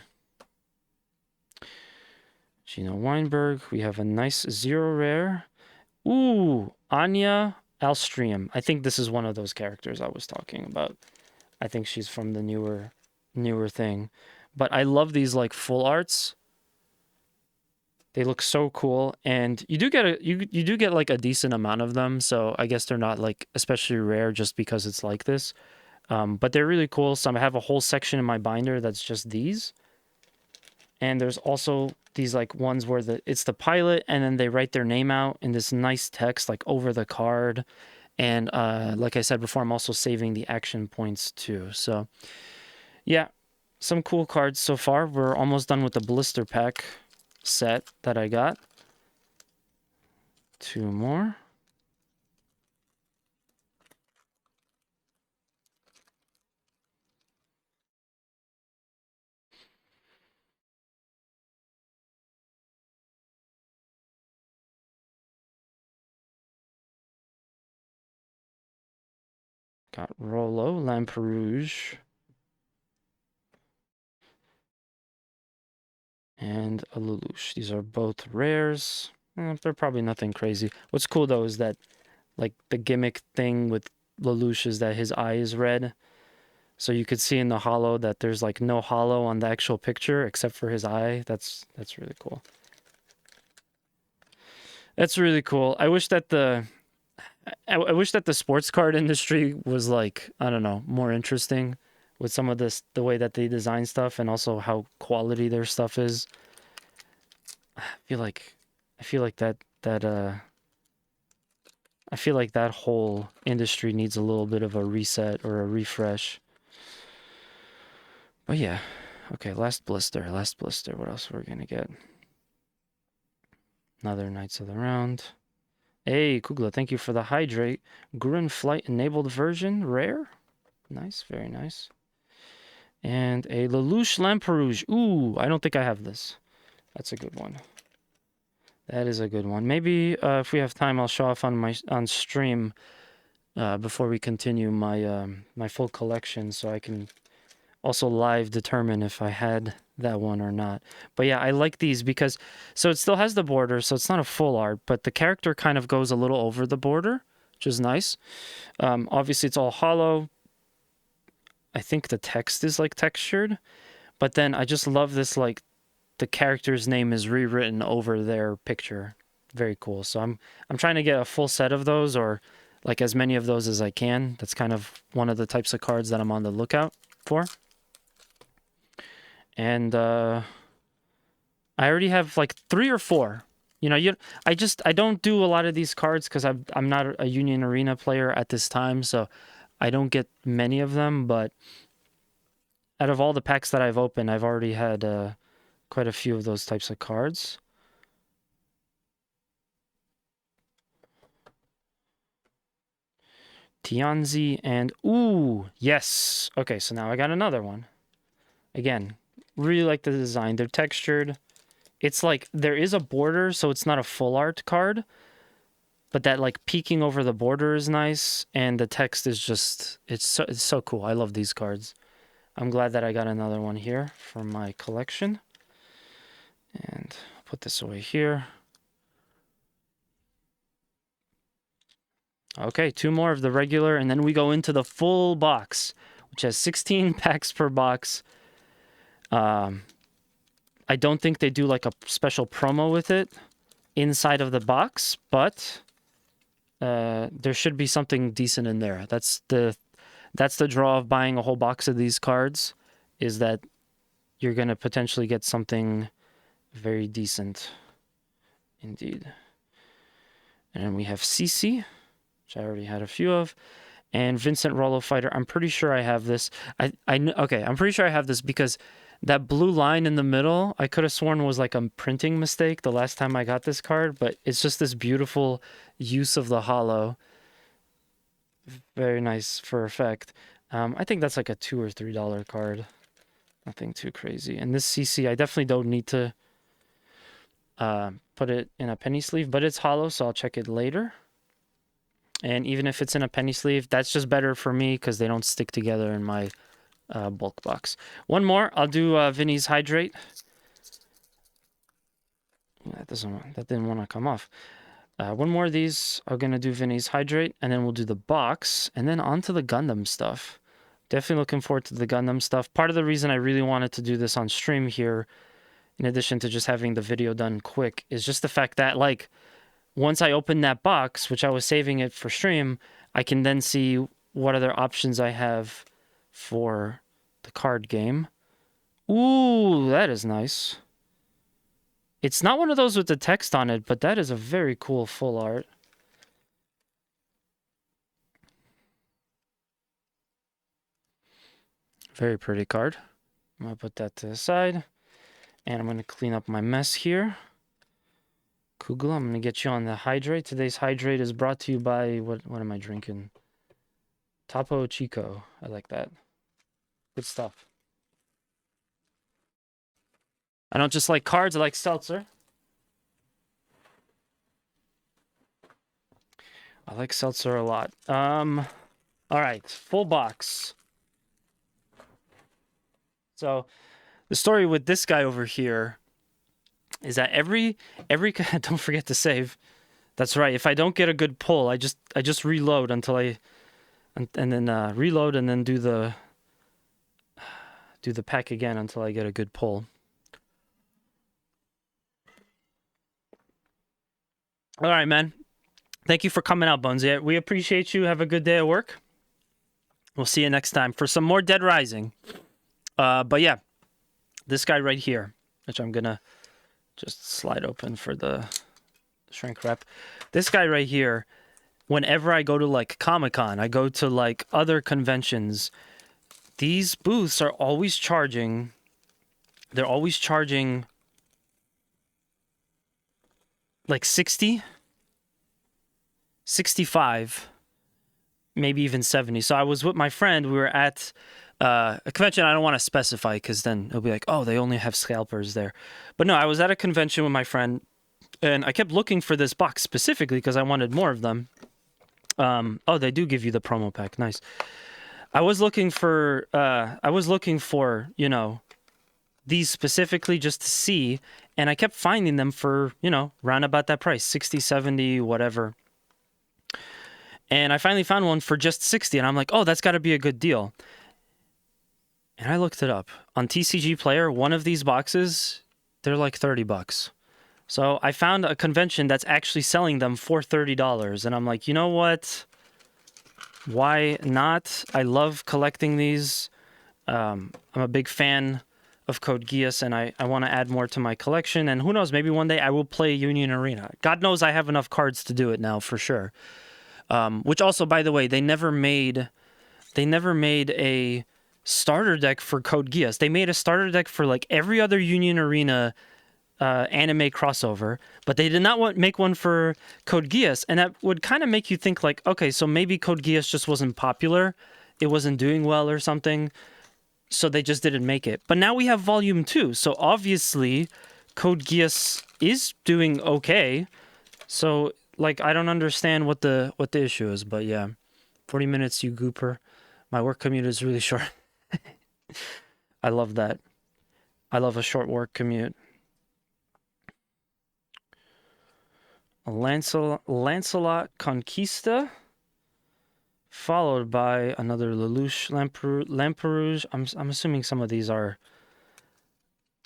Gino Weinberg. We have a nice zero rare. Ooh, Anya Alstrium. I think this is one of those characters I was talking about. I think she's from the newer thing. But I love these like full arts. They look so cool, and you do get like a decent amount of them. So I guess they're not like especially rare just because it's like this. But they're really cool. So I have a whole section in my binder that's just these. And there's also these like ones where it's the pilot and then they write their name out in this nice text like over the card. And like I said before, I'm also saving the action points too. So yeah, some cool cards so far. We're almost done with the blister pack set that I got. 2 more. Got Rollo, Lamperouge, and a Lelouch. These are both rares. They're probably nothing crazy. What's cool though is that like the gimmick thing with Lelouch is that his eye is red. So you could see in the holo that there's like no holo on the actual picture except for his eye. That's really cool. That's really cool. I wish that the sports card industry was like, I don't know, more interesting with some of this, the way that they design stuff and also how quality their stuff is. I feel like I feel like that whole industry needs a little bit of a reset or a refresh. But yeah. Okay, last blister. What else are we gonna get? Another Knights of the Round. Hey, Kugla, thank you for the hydrate. Gurren Flight enabled version, rare. Nice, very nice. And a Lelouch Lamperouge. Ooh, I don't think I have this. That's a good one. That is a good one. Maybe if we have time, I'll show off on stream before we continue my my full collection, so I can also live determine if I had that one or not. But yeah, I like these because so it still has the border, so it's not a full art, but the character kind of goes a little over the border, which is nice. Obviously, it's all hollow. I think the text is like textured, but then I just love this like the character's name is rewritten over their picture. Very cool. So I'm trying to get a full set of those or like as many of those as I can. That's kind of one of the types of cards that I'm on the lookout for. And I already have like 3 or 4. You know, I don't do a lot of these cards because I'm not a Union Arena player at this time, so I don't get many of them. But out of all the packs that I've opened, I've already had quite a few of those types of cards. Tianzi and ooh, yes. Okay, so now I got another one. Again, really like the design. They're textured. It's like there is a border, so it's not a full art card, but that like peeking over the border is nice, and the text is just it's so cool. I love these cards. I'm glad that I got another one here for my collection. And I'll put this away here. Okay, 2 more of the regular, and then we go into the full box, which has 16 packs per box. I don't think they do like a special promo with it inside of the box, but there should be something decent in there. That's the draw of buying a whole box of these cards, is that you're going to potentially get something very decent indeed. And then we have CC, which I already had a few of, and Vincent Rollo Fighter. I'm pretty sure I have this. Okay, I'm pretty sure I have this because that blue line in the middle, I could have sworn was like a printing mistake the last time I got this card, but it's just this beautiful use of the holo. Very nice for effect. I think that's like a $2 or $3 card. Nothing too crazy. And this CC, I definitely don't need to put it in a penny sleeve, but it's holo, so I'll check it later. And even if it's in a penny sleeve, that's just better for me because they don't stick together in my bulk box. One more. I'll do Vinny's Hydrate. That didn't want to come off. One more of these. I'm going to do Vinny's Hydrate, and then we'll do the box, and then on to the Gundam stuff. Definitely looking forward to the Gundam stuff. Part of the reason I really wanted to do this on stream here, in addition to just having the video done quick, is just the fact that, like, once I open that box, which I was saving it for stream, I can then see what other options I have for the card game. Ooh, that is nice. It's not one of those with the text on it, but that is a very cool full art. Very pretty card. I'm going to put that to the side. And I'm going to clean up my mess here. Kugla, I'm going to get you on the hydrate. Today's hydrate is brought to you by, what am I drinking? Topo Chico. I like that. Good stuff. I don't just like cards, I like seltzer. I like seltzer a lot. All right, full box. So the story with this guy over here is that every don't forget to save. That's right. If I don't get a good pull, I just reload until I and then reload and then do the pack again until I get a good pull. All right, man. Thank you for coming out, Bunsy. We appreciate you. Have a good day at work. We'll see you next time for some more Dead Rising. But yeah, this guy right here, which I'm gonna just slide open for the shrink wrap. This guy right here, whenever I go to like Comic-Con, I go to like other conventions, these booths are always charging. They're always charging like 60, 65, maybe even 70. So I was with my friend. We were at a convention. I don't want to specify because then it'll be like, oh, they only have scalpers there. But no, I was at a convention with my friend, and I kept looking for this box specifically because I wanted more of them. Oh, they do give you the promo pack. Nice. I was looking for, you know, these specifically just to see, and I kept finding them for, you know, round about that price, 60, 70, whatever. And I finally found one for just 60, and I'm like, oh, that's got to be a good deal. And I looked it up. On TCG Player, one of these boxes, they're like $30. So I found a convention that's actually selling them for $30, and I'm like, you know what? Why not? I love collecting these. I'm a big fan of Code Geass, and I want to add more to my collection. And who knows, maybe one day I will play Union Arena. God knows I have enough cards to do it now, for sure. Which also, by the way, they never made a starter deck for Code Geass. They made a starter deck for like every other Union Arena anime crossover, but they did not make one for Code Geass, and that would kind of make you think like, okay, so maybe Code Geass just wasn't popular, it wasn't doing well or something, so they just didn't make it. But now we have Volume 2, so obviously Code Geass is doing okay. So like, I don't understand what the issue is, but yeah, 40 minutes, you gooper. My work commute is really short. I love that. I love a short work commute. Lancelot Conquista, followed by another Lelouch Lamperouge. I'm assuming some of these are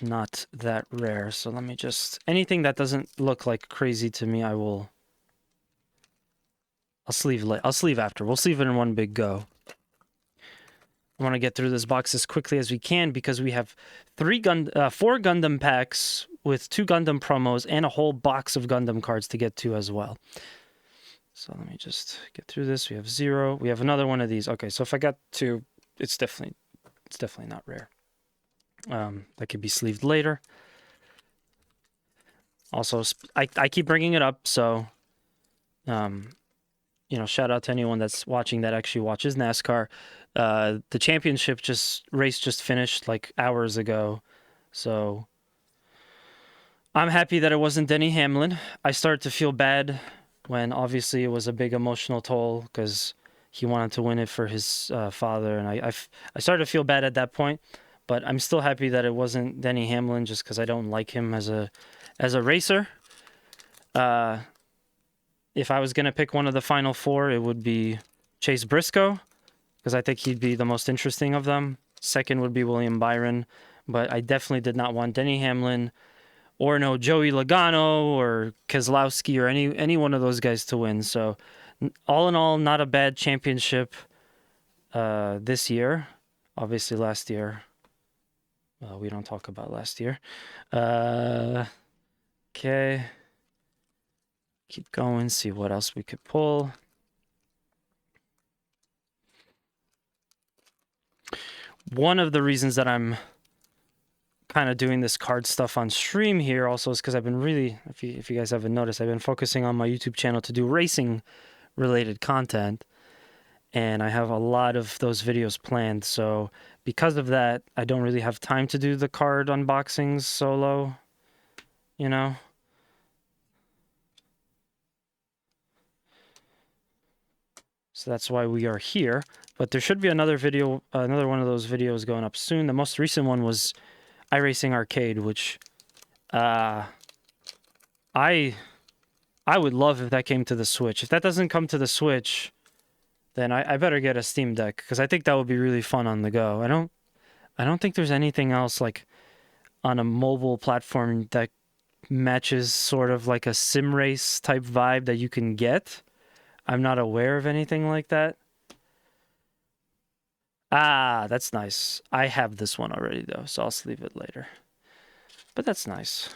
not that rare, so let me just... Anything that doesn't look like crazy to me, I'll sleeve after. We'll sleeve it in one big go. I want to get through this box as quickly as we can because we have 4 Gundam packs with 2 Gundam promos and a whole box of Gundam cards to get to as well. So let me just get through this. We have 0. We have another one of these. Okay, so if I got 2, it's definitely not rare. That could be sleeved later. Also, I keep bringing it up, so you know, shout out to anyone that's watching that actually watches NASCAR. The championship race just finished like hours ago, so I'm happy that it wasn't Denny Hamlin. I started to feel bad when obviously it was a big emotional toll because he wanted to win it for his father, and I started to feel bad at that point. But I'm still happy that it wasn't Denny Hamlin, just because I don't like him as a racer. If I was gonna pick one of the final 4, it would be Chase Briscoe, because I think he'd be the most interesting of them. Second would be William Byron, but I definitely did not want Denny Hamlin or no Joey Logano or Keselowski or any one of those guys to win. So all in all, not a bad championship this year. Obviously, last year. Well, we don't talk about last year. Okay. Keep going, see what else we could pull. One of the reasons that I'm kind of doing this card stuff on stream here also is because I've been really, if you guys haven't noticed, I've been focusing on my YouTube channel to do racing related content, and I have a lot of those videos planned. So because of that, I don't really have time to do the card unboxings solo, you know? So that's why we are here. But there should be another video, another one of those videos going up soon. The most recent one was iRacing Arcade, which I would love if that came to the Switch. If that doesn't come to the Switch, then I better get a Steam Deck, because I think that would be really fun on the go. I don't think there's anything else like on a mobile platform that matches sort of like a sim race type vibe that you can get. I'm not aware of anything like that. Ah, that's nice. I have this one already though, so I'll sleeve it later. But that's nice.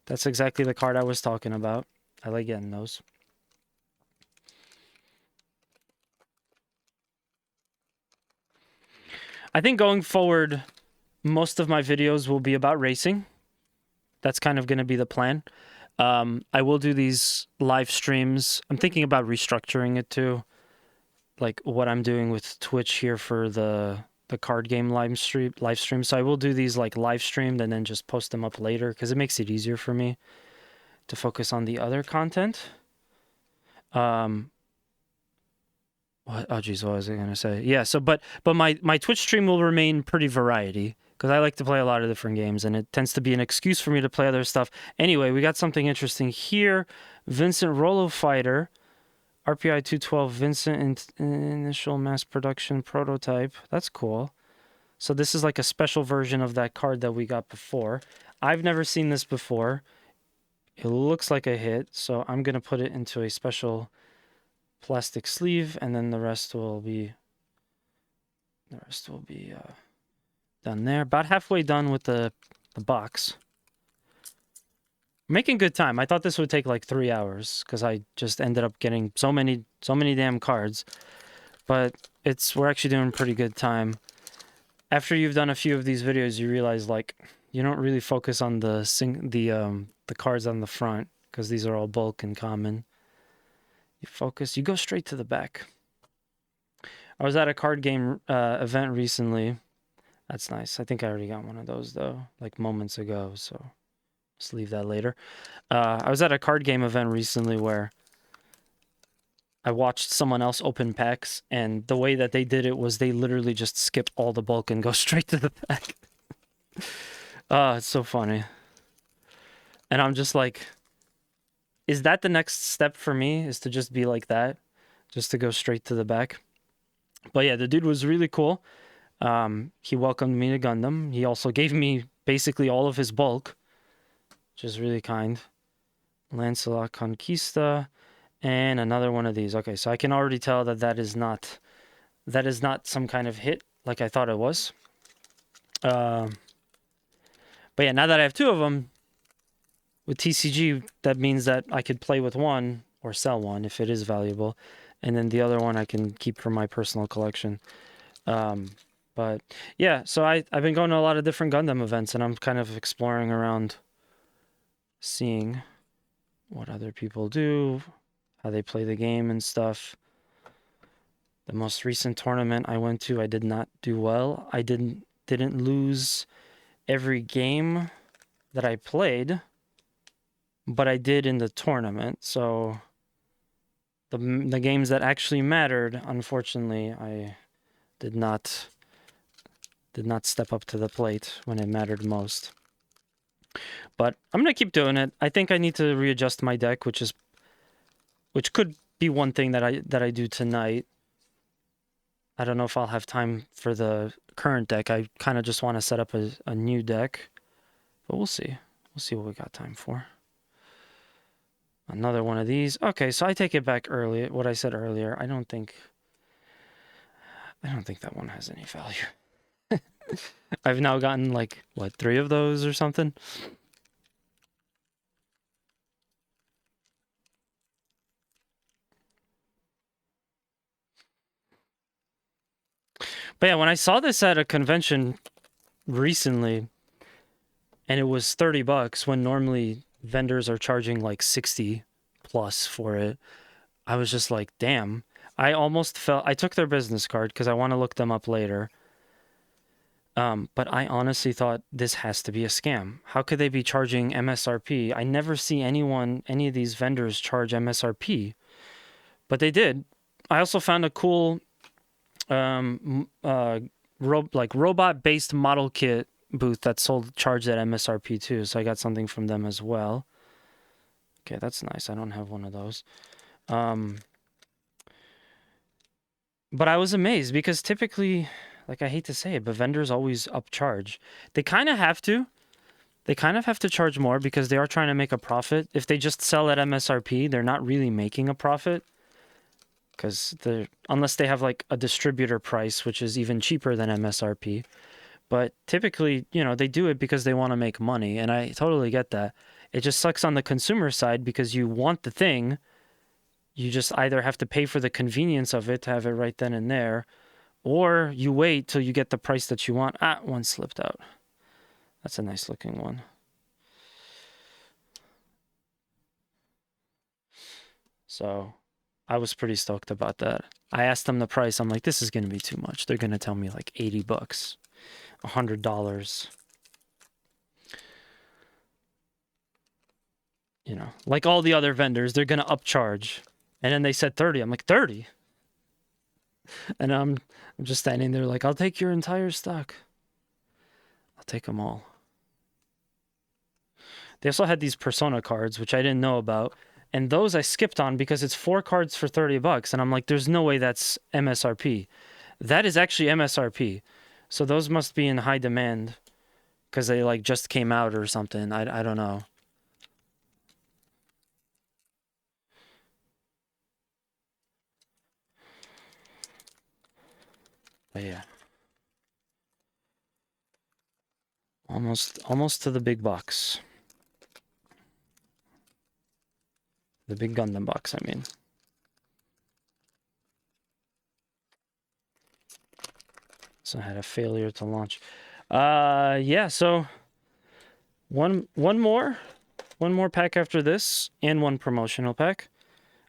That's exactly the card I was talking about. I like getting those. I think going forward, most of my videos will be about racing. That's kind of going to be the plan. I will do these live streams. I'm thinking about restructuring it too, like what I'm doing with Twitch here for the card game live stream. So I will do these like live streamed and then just post them up later, because it makes it easier for me to focus on the other content. Oh geez, what was I gonna say? Yeah, so but my Twitch stream will remain pretty variety, because I like to play a lot of different games, and it tends to be an excuse for me to play other stuff. Anyway, we got something interesting here. Vincent Rollo Fighter, RPI 212 Vincent initial mass production prototype. That's cool. So this is like a special version of that card that we got before. I've never seen this before. It looks like a hit, so I'm gonna put it into a special plastic sleeve, and then the rest will be done there. About halfway done with the box. Making good time. I thought this would take like 3 hours, because I just ended up getting so many damn cards. But we're actually doing pretty good time. After you've done a few of these videos, you realize like you don't really focus on the cards on the front, because these are all bulk and common. You go straight to the back. I was at a card game event recently. That's nice. I think I already got one of those though, like moments ago, so let's leave that later. I was at a card game event recently where I watched someone else open packs, and the way that they did it was they literally just skip all the bulk and go straight to the pack. It's so funny. And I'm just like, is that the next step for me, is to just be like that? Just to go straight to the back? But yeah, the dude was really cool. He welcomed me to Gundam. He also gave me basically all of his bulk, which is really kind. Lancelot Conquista, and another one of these. Okay, so I can already tell that that is not some kind of hit like I thought it was. But yeah, now that I have two of them with TCG, that means that I could play with one or sell one if it is valuable, and then the other one I can keep for my personal collection. But yeah, so I've been going to a lot of different Gundam events, and I'm kind of exploring around, seeing what other people do, how they play the game and stuff. The most recent tournament I went to, I did not do well. I didn't lose every game that I played, but I did in the tournament. So the games that actually mattered, unfortunately, I did not step up to the plate when it mattered most. But I'm gonna keep doing it. I think I need to readjust my deck, which could be one thing that I do tonight. I don't know if I'll have time for the current deck. I kind of just want to set up a new deck, but we'll see. We'll see what we got time for. Another one of these. Okay, so I take it back early. What I said earlier. I don't think that one has any value. I've now gotten like, what, 3 of those or something? But yeah, when I saw this at a convention recently, and it was $30 when normally vendors are charging like 60 plus for it, I was just like, damn. I almost felt I took their business card because I want to look them up later. But I honestly thought this has to be a scam. How could they be charging MSRP? I never see any of these vendors charge MSRP, but they did. I also found a cool robot-based model kit booth that sold charged at MSRP too, so I got something from them as well. Okay, that's nice. I don't have one of those. But I was amazed because typically, like, I hate to say it, but vendors always upcharge. They kind of have to. They kind of have to charge more because they are trying to make a profit. If they just sell at MSRP, they're not really making a profit. Because unless they have like a distributor price, which is even cheaper than MSRP. But typically, they do it because they want to make money, and I totally get that. It just sucks on the consumer side because you want the thing. You just either have to pay for the convenience of it to have it right then and there, or you wait till you get the price that you want. One slipped out. That's a nice looking one. So I was pretty stoked about that. I asked them the price. I'm like, this is going to be too much. They're going to tell me like $80, $100. Like all the other vendors, they're going to upcharge. And then they said 30. I'm like, 30? And I'm just standing there like, I'll take your entire stock. I'll take them all. They also had these Persona cards, which I didn't know about. And those I skipped on because it's 4 cards for $30. And I'm like, there's no way that's MSRP. That is actually MSRP. So those must be in high demand because they like just came out or something. I don't know. But yeah. Almost to the big box. The big Gundam box, I mean. So I had a failure to launch. Yeah, so one more pack after this, and one promotional pack.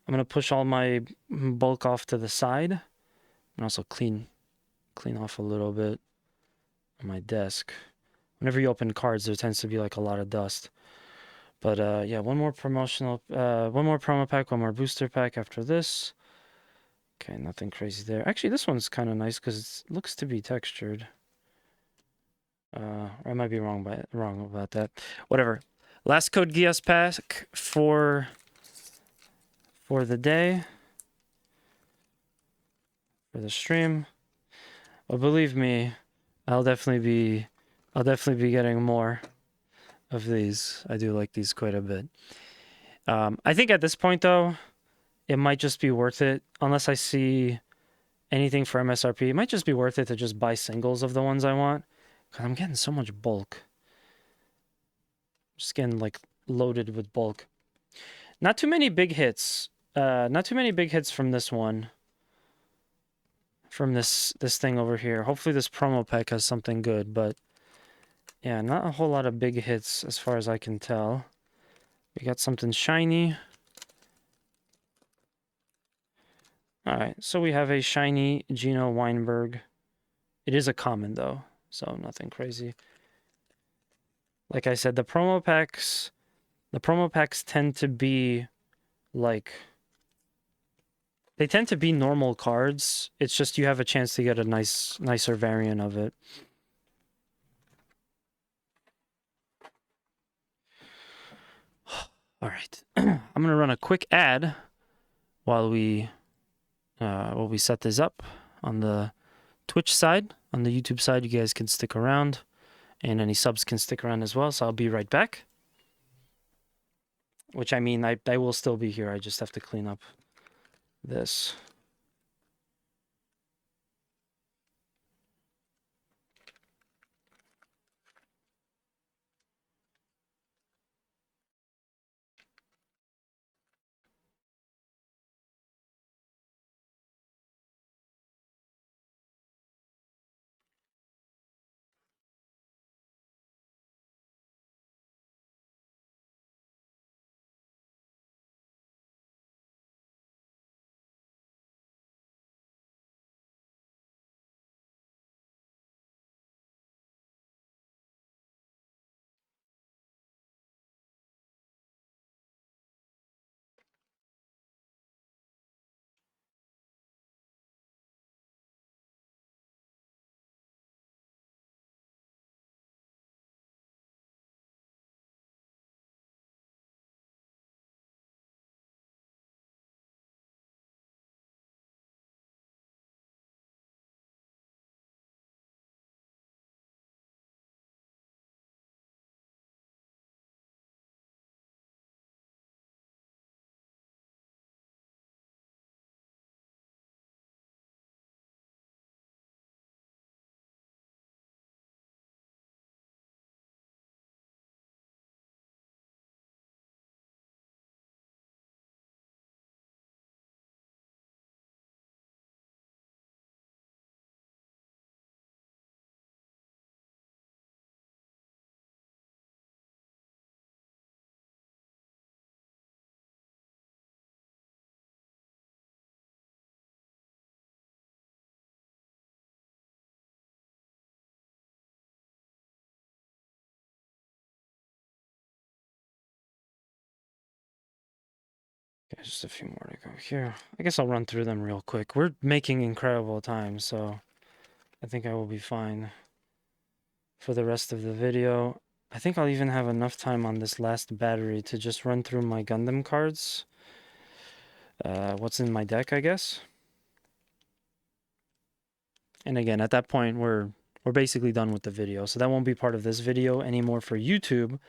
I'm gonna push all my bulk off to the side, and also clean off a little bit on my desk. Whenever you open cards, there tends to be like a lot of dust. But yeah, one more promo pack, one more booster pack after this. Okay, nothing crazy there. Actually, this one's kind of nice because it looks to be textured. I might be wrong about that. Whatever. Last Code Geass pack for the day, for the stream. Well, believe me, I'll definitely be getting more of these. I do like these quite a bit. I think at this point though, it might just be worth it unless I see anything for MSRP. It might just be worth it to just buy singles of the ones I want because I'm getting so much bulk. Just getting like loaded with bulk. Not too many big hits. Not too many big hits from this one. From this thing over here. Hopefully this promo pack has something good, but yeah, not a whole lot of big hits as far as I can tell. We got something shiny. Alright, so we have a shiny Gino Weinberg. It is a common though, so nothing crazy. Like I said, the promo packs tend to be like, they tend to be normal cards. It's just you have a chance to get a nicer variant of it. All right, I'm gonna run a quick ad while we set this up on the Twitch side. On the YouTube side, you guys can stick around, and any subs can stick around as well. So I'll be right back. Which I mean, I will still be here. I just have to clean up this. Okay, just a few more to go here. I guess I'll run through them real quick. We're making incredible time, so I think I will be fine for the rest of the video. I think I'll even have enough time on this last battery to just run through my Gundam cards. What's in my deck, I guess. And again, at that point, we're basically done with the video. So that won't be part of this video anymore for YouTube,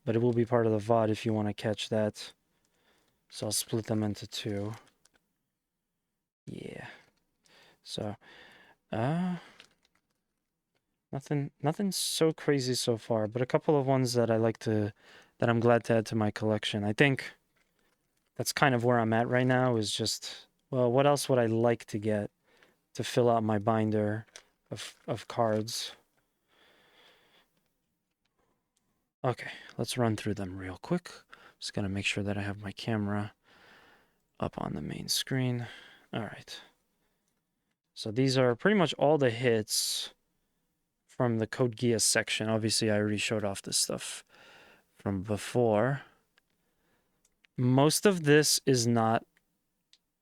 but it will be part of the VOD if you want to catch that. So I'll split them into two. Yeah. So, nothing so crazy so far, but a couple of ones that that I'm glad to add to my collection. I think that's kind of where I'm at right now, is just, well, what else would I like to get to fill out my binder of cards? Okay, let's run through them real quick. Just gonna make sure that I have my camera up on the main screen. All right. So these are pretty much all the hits from the Code Geass section. Obviously, I already showed off this stuff from before. Most of this is not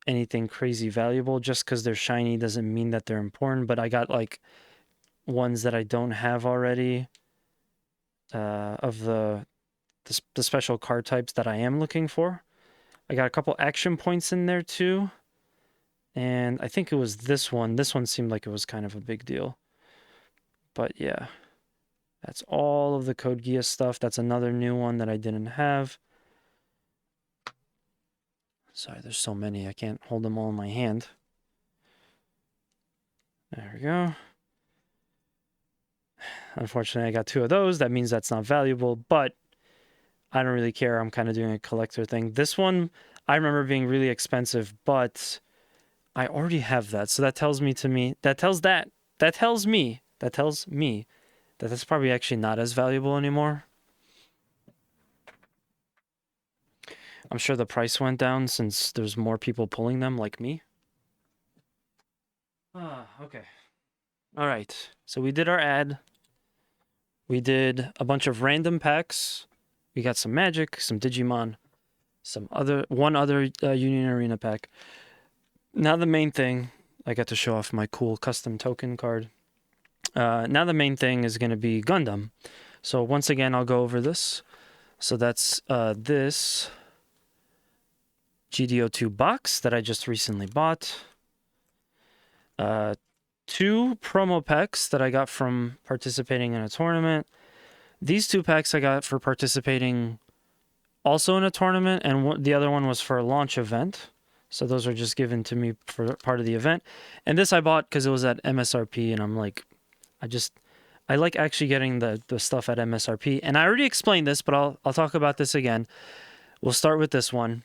anything crazy valuable. Just because they're shiny doesn't mean that they're important, but I got like ones that I don't have already of the special card types that I am looking for. I got a couple action points in there too. And I think it was this one. This one seemed like it was kind of a big deal. But yeah, that's all of the Code Geass stuff. That's another new one that I didn't have. Sorry, there's so many. I can't hold them all in my hand. There we go. Unfortunately, I got two of those. That means that's not valuable, but I don't really care. I'm kind of doing a collector thing. This one, I remember being really expensive, but I already have that. So that tells me that tells me that that's probably actually not as valuable anymore. I'm sure the price went down since there's more people pulling them like me. Okay. All right. So we did our ad. We did a bunch of random packs. We got some Magic, some Digimon, one other Union Arena pack. Now the main thing, I got to show off my cool custom token card. Now the main thing is going to be Gundam. So once again, I'll go over this. So that's this GDO2 box that I just recently bought. Two promo packs that I got from participating in a tournament. These two packs I got for participating also in a tournament, and the other one was for a launch event. So those are just given to me for part of the event. And this I bought because it was at MSRP, and I'm like, I like actually getting the stuff at MSRP. And I already explained this, but I'll talk about this again. We'll start with this one.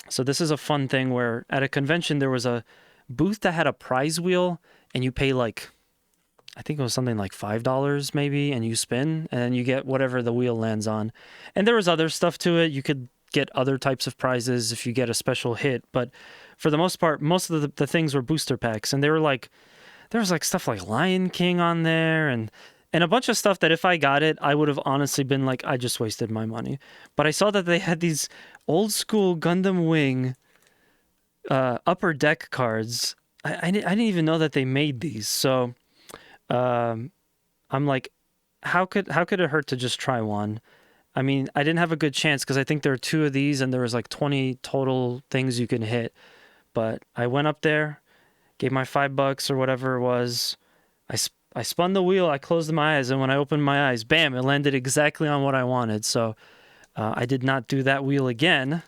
So this is a fun thing where at a convention there was a booth that had a prize wheel, and you pay like, I think it was something like $5 maybe, and you spin, and then you get whatever the wheel lands on. And there was other stuff to it. You could get other types of prizes if you get a special hit, but for the most part, most of the things were booster packs, and they were like, there was like stuff like Lion King on there, and a bunch of stuff that if I got it, I would have honestly been like, I just wasted my money. But I saw that they had these old school Gundam Wing upper deck cards. I didn't even know that they made these. So I'm like, how could it hurt to just try one? I mean, I didn't have a good chance because I think there are two of these and there was like 20 total things you can hit. But I went up there, gave my $5 or whatever it was. I spun the wheel, I closed my eyes, and when I opened my eyes, bam, it landed exactly on what I wanted. So I did not do that wheel again.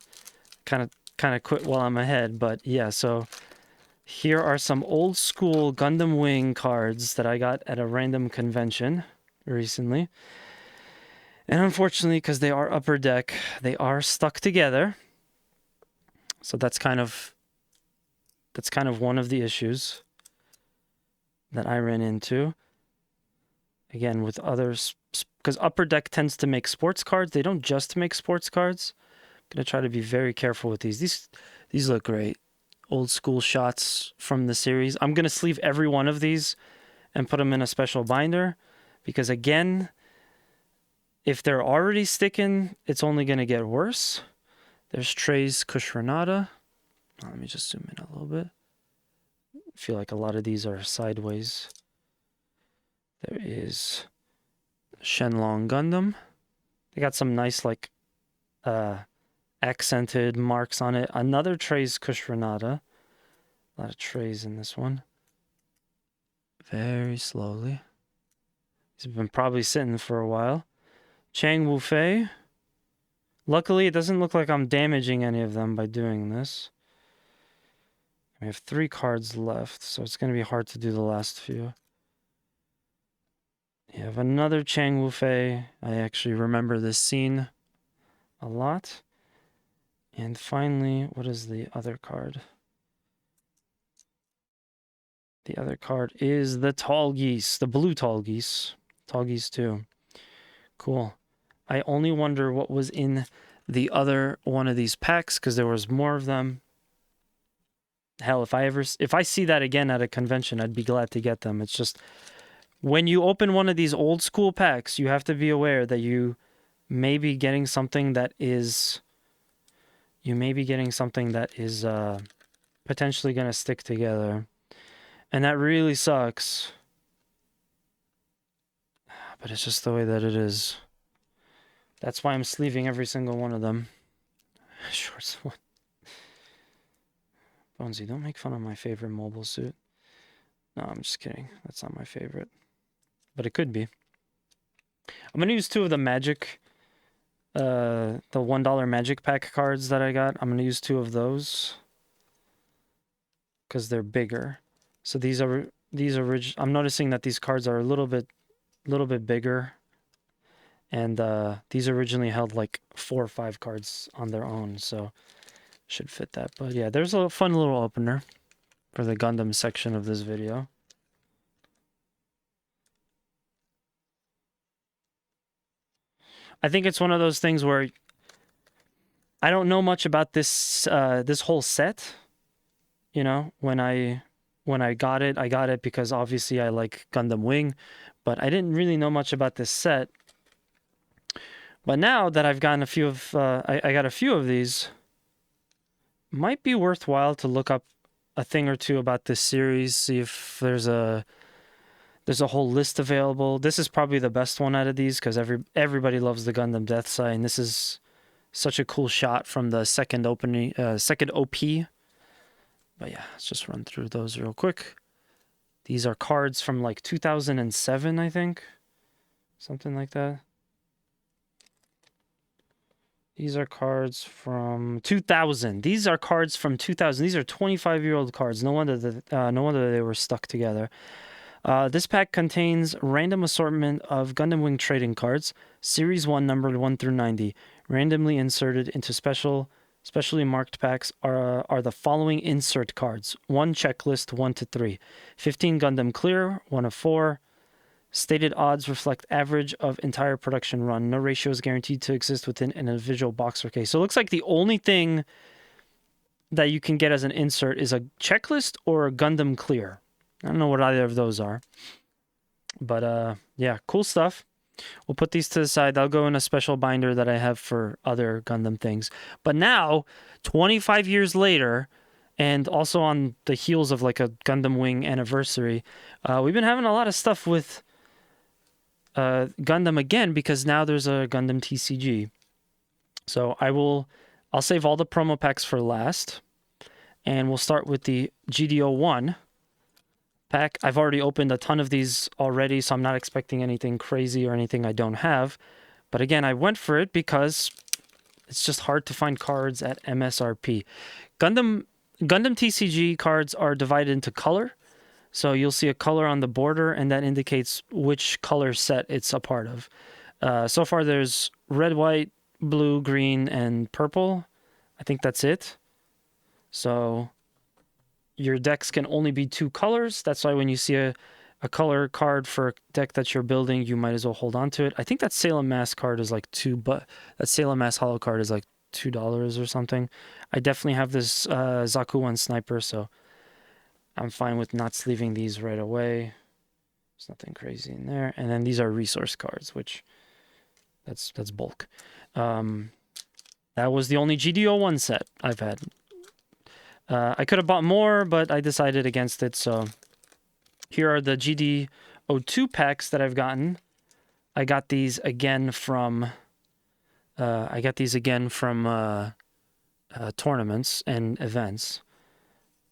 Kind of quit while I'm ahead, but yeah, so here are some old school Gundam Wing cards that I got at a random convention recently. And unfortunately, because they are upper deck, they are stuck together. So that's kind of one of the issues that I ran into. Again, with others, because upper deck tends to make sports cards. They don't just make sports cards. I'm going to try to be very careful with these. These look great. Old school shots from the series. I'm going to sleeve every one of these and put them in a special binder because, again, if they're already sticking, it's only going to get worse. There's Trey's Kushranada. Let me just zoom in a little bit. I feel like a lot of these are sideways. There is Shenlong Gundam. They got some nice like accented marks on it. Another Trey's Kushranada. A lot of trays in this one. Very slowly. He's been probably sitting for a while. Chang Wufei. Luckily, it doesn't look like I'm damaging any of them by doing this. We have 3 cards left, so it's going to be hard to do the last few. You have another Chang Wufei. I actually remember this scene a lot. And finally, what is the other card? The other card is the Tall Geese, the blue Tall Geese. Tall Geese 2. Cool. I only wonder what was in the other one of these packs, because there was more of them. Hell, if I see that again at a convention, I'd be glad to get them. It's just, when you open one of these old school packs, you have to be aware that you may be getting something that is... potentially going to stick together. And that really sucks. But it's just the way that it is. That's why I'm sleeving every single one of them. Shorts one. Bonesy, don't make fun of my favorite mobile suit. No, I'm just kidding. That's not my favorite. But it could be. I'm going to use 2 of the magic... the $1 magic pack cards that I got. I'm going to use 2 of those. Because they're bigger. So I'm noticing that these cards are a little bit bigger. And these originally held like 4 or 5 cards on their own, so should fit that. But yeah, there's a fun little opener for the Gundam section of this video. I think it's one of those things where I don't know much about this this whole set. You know, when I got it because obviously I like Gundam Wing, but I didn't really know much about this set. But now that I've gotten a few of, I got a few of these, might be worthwhile to look up a thing or two about this series, see if there's a whole list available. This is probably the best one out of these because everybody loves the Gundam Death Sign. This is such a cool shot from the second opening, second OP. But yeah, let's just run through those real quick. These are cards from like 2007, I think, something like that. These are cards from 2000. These are cards from 2000. These are 25-year-old cards. No wonder they were stuck together. This pack contains random assortment of Gundam Wing trading cards, Series 1 numbered 1 through 90. Randomly inserted into specially marked packs are the following insert cards. 1 checklist 1 to 3. 15 Gundam Clear, 1 of 4. Stated odds reflect average of entire production run. No ratio is guaranteed to exist within an individual box or case. So it looks like the only thing that you can get as an insert is a checklist or a Gundam Clear. I don't know what either of those are. But yeah, cool stuff. We'll put these to the side. They'll go in a special binder that I have for other Gundam things. But now, 25 years later, and also on the heels of like a Gundam Wing anniversary, we've been having a lot of stuff with Gundam again, because now there's a Gundam TCG. So I'll save all the promo packs for last, and we'll start with the GDO1 pack. I've already opened a ton of these already, so I'm not expecting anything crazy or anything I don't have. But again, I went for it because it's just hard to find cards at MSRP. Gundam TCG cards are divided into color. So you'll see a color on the border, and that indicates which color set it's a part of. So far, there's red, white, blue, green, and purple. I think that's it. So your decks can only be 2 colors. That's why when you see a color card for a deck that you're building, you might as well hold on to it. I think that Salem Mass card is like that Salem Mass Hollow card is like $2 or something. I definitely have this Zaku 1 Sniper, so I'm fine with not sleeving these right away. There's nothing crazy in there. And then these are resource cards, which that's bulk. That was the only GDO1 set I've had. I could have bought more, but I decided against it, so... Here are the GDO2 packs that I've gotten. I got these again from... tournaments and events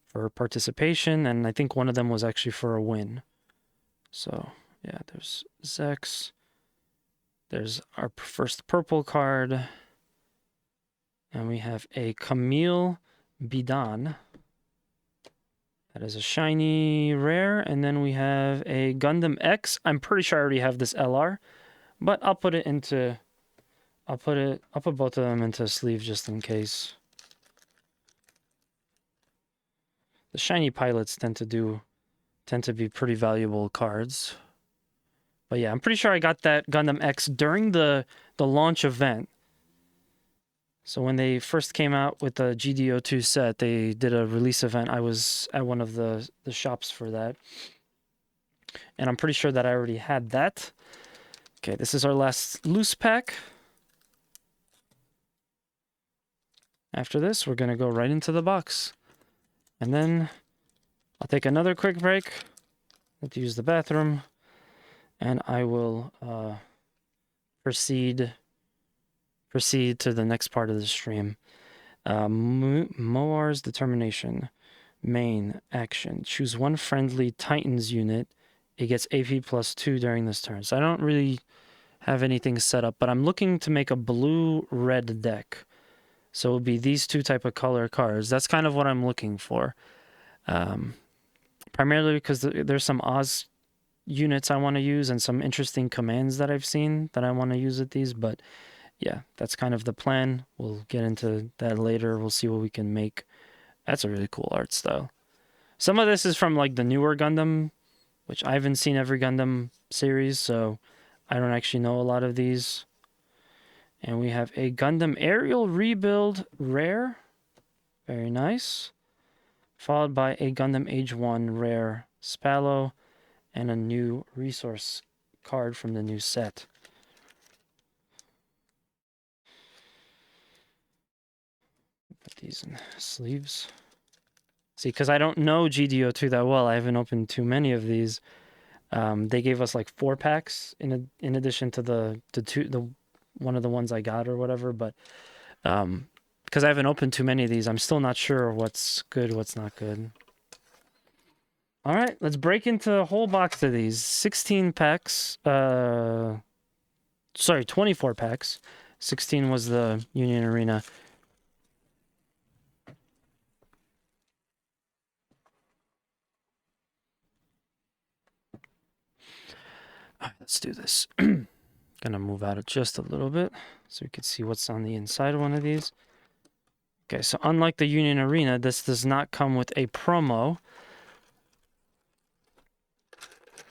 for participation, and I think one of them was actually for a win. So, yeah, there's Zex. There's our first purple card. And we have a Camille Bidan. That is a shiny rare. And then we have a Gundam X. I'm pretty sure I already have this LR, but I'll put it into... I'll put both of them into a sleeve just in case. The shiny pilots tend to be pretty valuable cards. But yeah, I'm pretty sure I got that Gundam X during the launch event. So when they first came out with the GDO2 set, they did a release event. I was at one of the shops for that. And I'm pretty sure that I already had that. Okay, this is our last loose pack. After this, we're going to go right into the box. And then I'll take another quick break. I have to use the bathroom. And I will proceed to the next part of the stream. Moar's Determination. Main action. Choose one friendly Titans unit. It gets AP +2 during this turn. So I don't really have anything set up, but I'm looking to make a blue-red deck. So it will be these two type of color cards. That's kind of what I'm looking for. Primarily because there's some Oz units I want to use and some interesting commands that I've seen that I want to use with these, but yeah, that's kind of the plan. We'll get into that later. We'll see what we can make. That's a really cool art style. Some of this is from like the newer Gundam, which I haven't seen every Gundam series, so I don't actually know a lot of these. And we have a Gundam Aerial Rebuild Rare. Very nice. Followed by a Gundam Age 1 Rare Spallow and a new resource card from the new set. Put these in sleeves. See, because I don't know GDO2 that well, I haven't opened too many of these. They gave us like 4 packs in addition to the one of the ones I got or whatever, but because I haven't opened too many of these, I'm still not sure what's good, what's not good. All right, let's break into a whole box of these. 16 packs. Sorry, 24 packs. 16 was the Union Arena. All right, let's do this. Gonna move out just a little bit so we can see what's on the inside of one of these. Okay, so unlike the Union Arena, this does not come with a promo.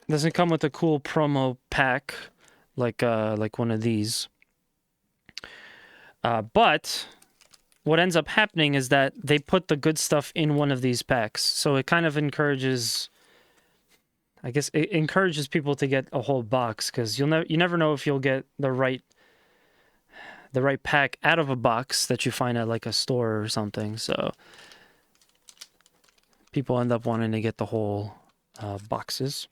Doesn't come with a cool promo pack like one of these. But what ends up happening is that they put the good stuff in one of these packs. So it kind of encourages, I guess it encourages people to get a whole box, because you never know if you'll get the right pack out of a box that you find at like a store or something. So people end up wanting to get the whole boxes.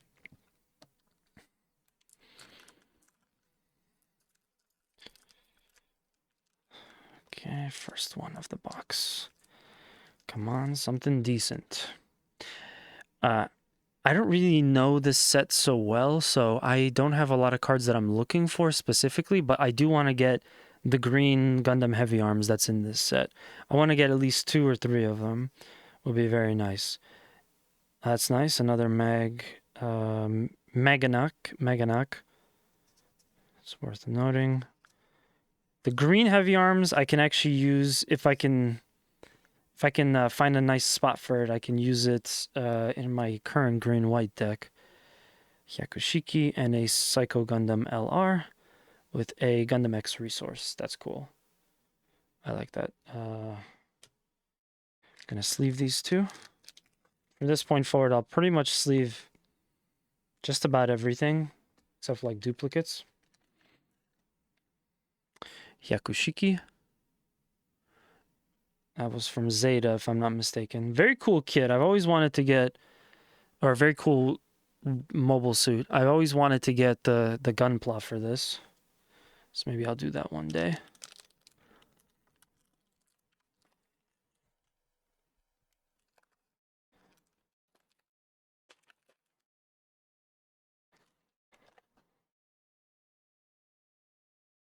Okay, first one of the box. Come on, something decent. I don't really know this set so well, so I don't have a lot of cards that I'm looking for specifically, but I do want to get the green Gundam Heavy Arms that's in this set. I want to get at least 2 or 3 of them. Will be very nice. That's nice. Another Maganak. It's worth noting. The green Heavy Arms I can actually use if I can find a nice spot for it. I can use it in my current green-white deck. Hyakushiki and a Psycho Gundam LR with a Gundam X resource. That's cool. I like that. Gonna sleeve these two. From this point forward, I'll pretty much sleeve just about everything, except for like duplicates. Hyakushiki. That was from Zeta, if I'm not mistaken. Very cool kit. I've always wanted to get, or a very cool mobile suit. I've always wanted to get the Gunpla for this. So maybe I'll do that one day.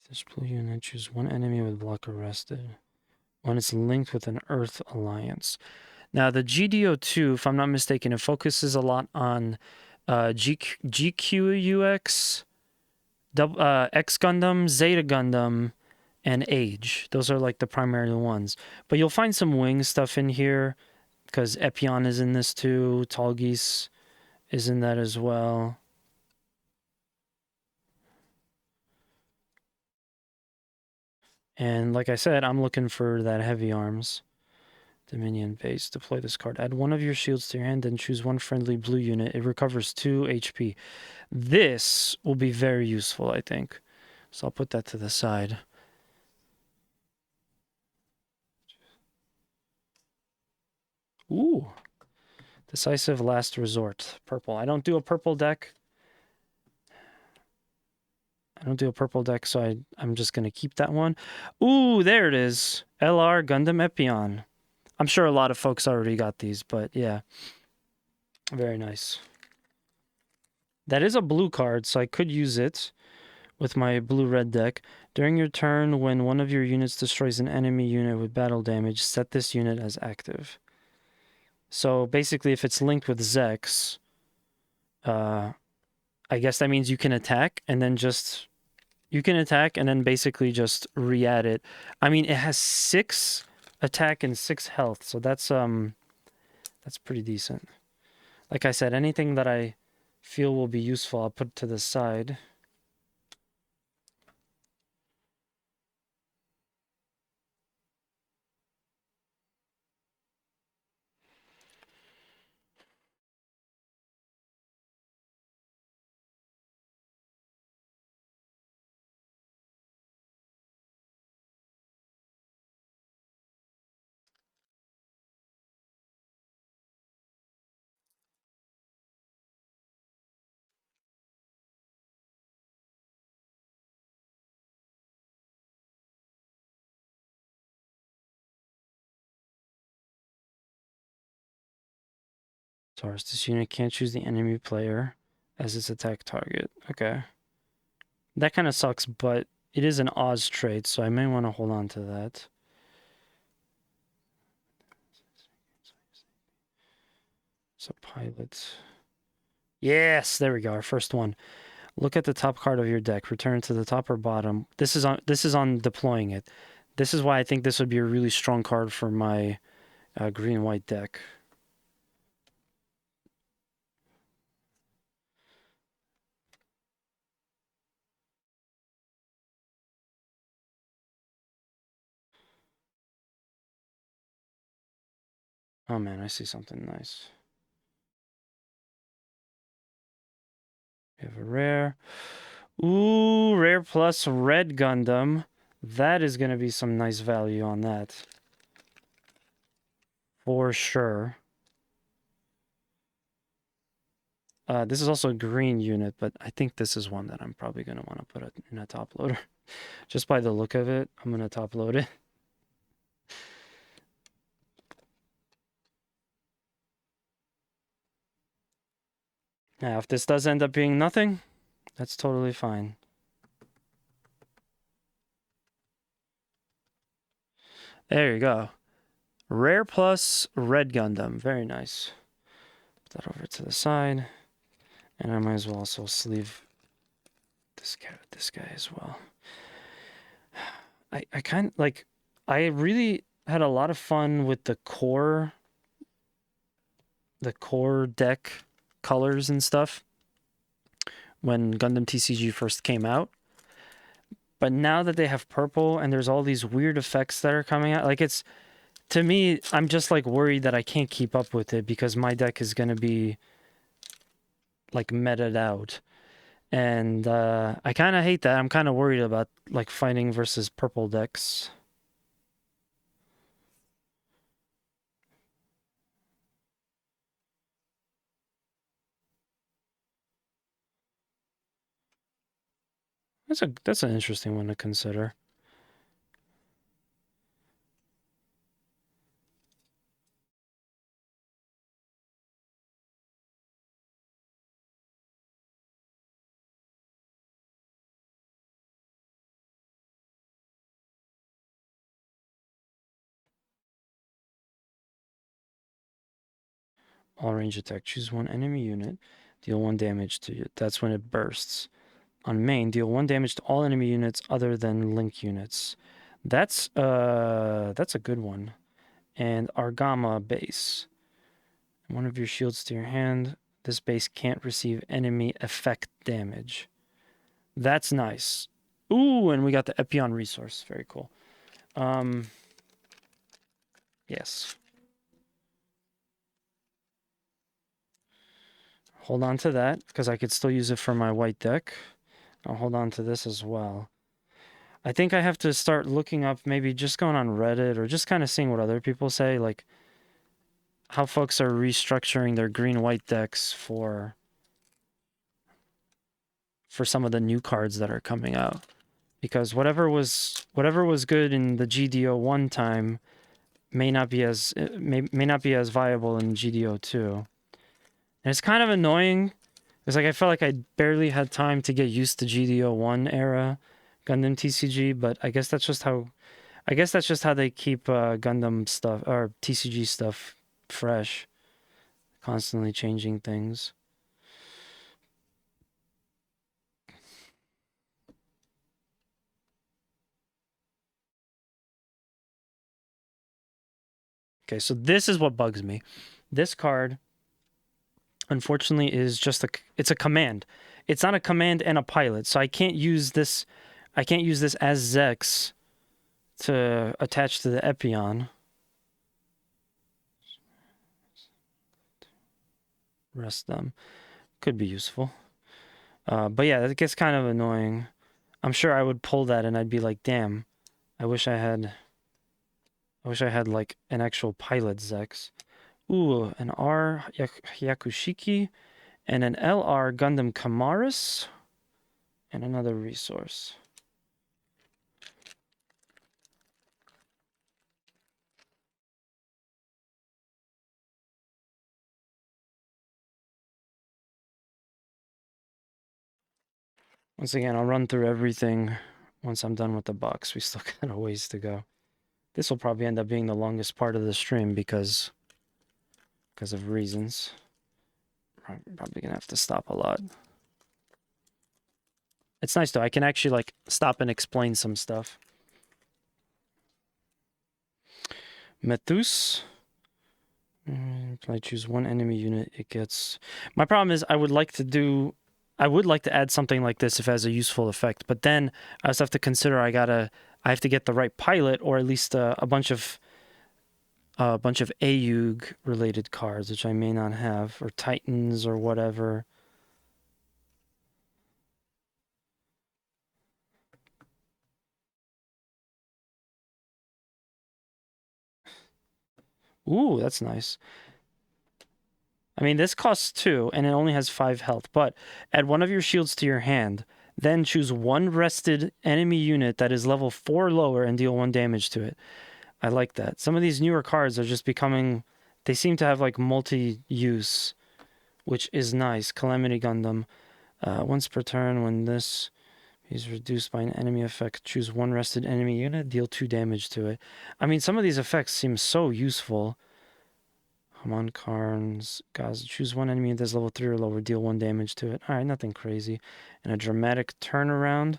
This blue unit, choose one enemy with block arrested when it's linked with an Earth alliance. Now, the GDO2, if I'm not mistaken, it focuses a lot on GQUX, X Gundam, Zeta Gundam, and Age. Those are like the primary ones. But you'll find some wing stuff in here because Epion is in this too. Tallgeese is in that as well. And like I said, I'm looking for that heavy arms. Dominion base. Deploy this card. Add one of your shields to your hand, then choose one friendly blue unit. It recovers 2 HP. This will be very useful, I think. So I'll put that to the side. Ooh. Decisive Last Resort. Purple. I don't do a purple deck. So I'm just going to keep that one. Ooh, there it is. LR Gundam Epion. I'm sure a lot of folks already got these, but yeah. Very nice. That is a blue card, so I could use it with my blue-red deck. During your turn, when one of your units destroys an enemy unit with battle damage, set this unit as active. So basically, if it's linked with Zex, I guess that means you can attack and then just... You can attack and then basically just re-add it. I mean, it has 6 attack and 6 health, so that's pretty decent. Like I said, anything that I feel will be useful, I'll put to the side. Taurus, this unit can't choose the enemy player as its attack target. Okay. That kind of sucks, but it is an Oz trait, so I may want to hold on to that. So pilot. Yes, there we go. Our first one. Look at the top card of your deck. Return it to the top or bottom. This is on deploying it. This is why I think this would be a really strong card for my green-white deck. Oh man, I see something nice. We have a rare. Ooh, rare plus red Gundam. That is going to be some nice value on that. For sure. This is also a green unit, but I think this is one that I'm probably going to want to put in a top loader. Just by the look of it, I'm going to top load it. Now, if this does end up being nothing, that's totally fine. There you go. Rare plus red Gundam. Very nice. Put that over to the side. And I might as well also sleeve this guy as well. I kind of like... I really had a lot of fun with the core deck colors and stuff when Gundam TCG first came out. But now that they have purple and there's all these weird effects that are coming out, like it's... To me, I'm just like worried that I can't keep up with it because my deck is going to be like meted out. And I kind of hate that. I'm kind of worried about like fighting versus purple decks. That's an interesting one to consider. All range attack. Choose one enemy unit. Deal 1 damage to it. That's when it bursts. On main, deal 1 damage to all enemy units other than link units. That's a good one. And Argama base. One of your shields to your hand. This base can't receive enemy effect damage. That's nice. Ooh, and we got the Epion resource. Very cool. Yes. Hold on to that, because I could still use it for my white deck. I'll hold on to this as well. I think I have to start looking up, maybe just going on Reddit, or just kind of seeing what other people say, like how folks are restructuring their green-white decks for some of the new cards that are coming out. Because whatever was good in the GDO1 time may not be as viable in GDO2. And it's kind of annoying. It's like I felt like I barely had time to get used to GDO1 era Gundam TCG, but I guess that's just how they keep Gundam stuff or TCG stuff fresh, constantly changing things. Okay, so this is what bugs me. This card, unfortunately, is just it's a command. It's not a command and a pilot, so I can't use this. I can't use this as Zex to attach to the Epion. Rest them. Could be useful. But yeah, that gets kind of annoying. I'm sure I would pull that and I'd be like, damn, I wish I had like an actual pilot Zex. Ooh, an R Yakushiki and an LR Gundam Kamaris and another resource. Once again, I'll run through everything once I'm done with the box. We still got a ways to go. This will probably end up being the longest part of the stream because of reasons. I'm probably gonna have to stop a lot. It's nice though. I can actually like stop and explain some stuff. Methus. If I choose one enemy unit, it gets... My problem is I would like to add something like this if it has a useful effect, but then I also have to consider I have to get the right pilot, or at least a bunch of AUG related cards, which I may not have, or Titans or whatever. Ooh, that's nice. I mean, this costs 2, and it only has 5 health, but add one of your shields to your hand, then choose one rested enemy unit that is level 4 or lower and deal 1 damage to it. I like that. Some of these newer cards are just becoming... They seem to have, like, multi-use, which is nice. Calamity Gundam. Once per turn, when this is reduced by an enemy effect, choose one rested enemy unit, deal 2 damage to it. I mean, some of these effects seem so useful. Haman Karns, guys, choose one enemy that's level 3 or lower, deal 1 damage to it. Alright, nothing crazy. And a dramatic turnaround.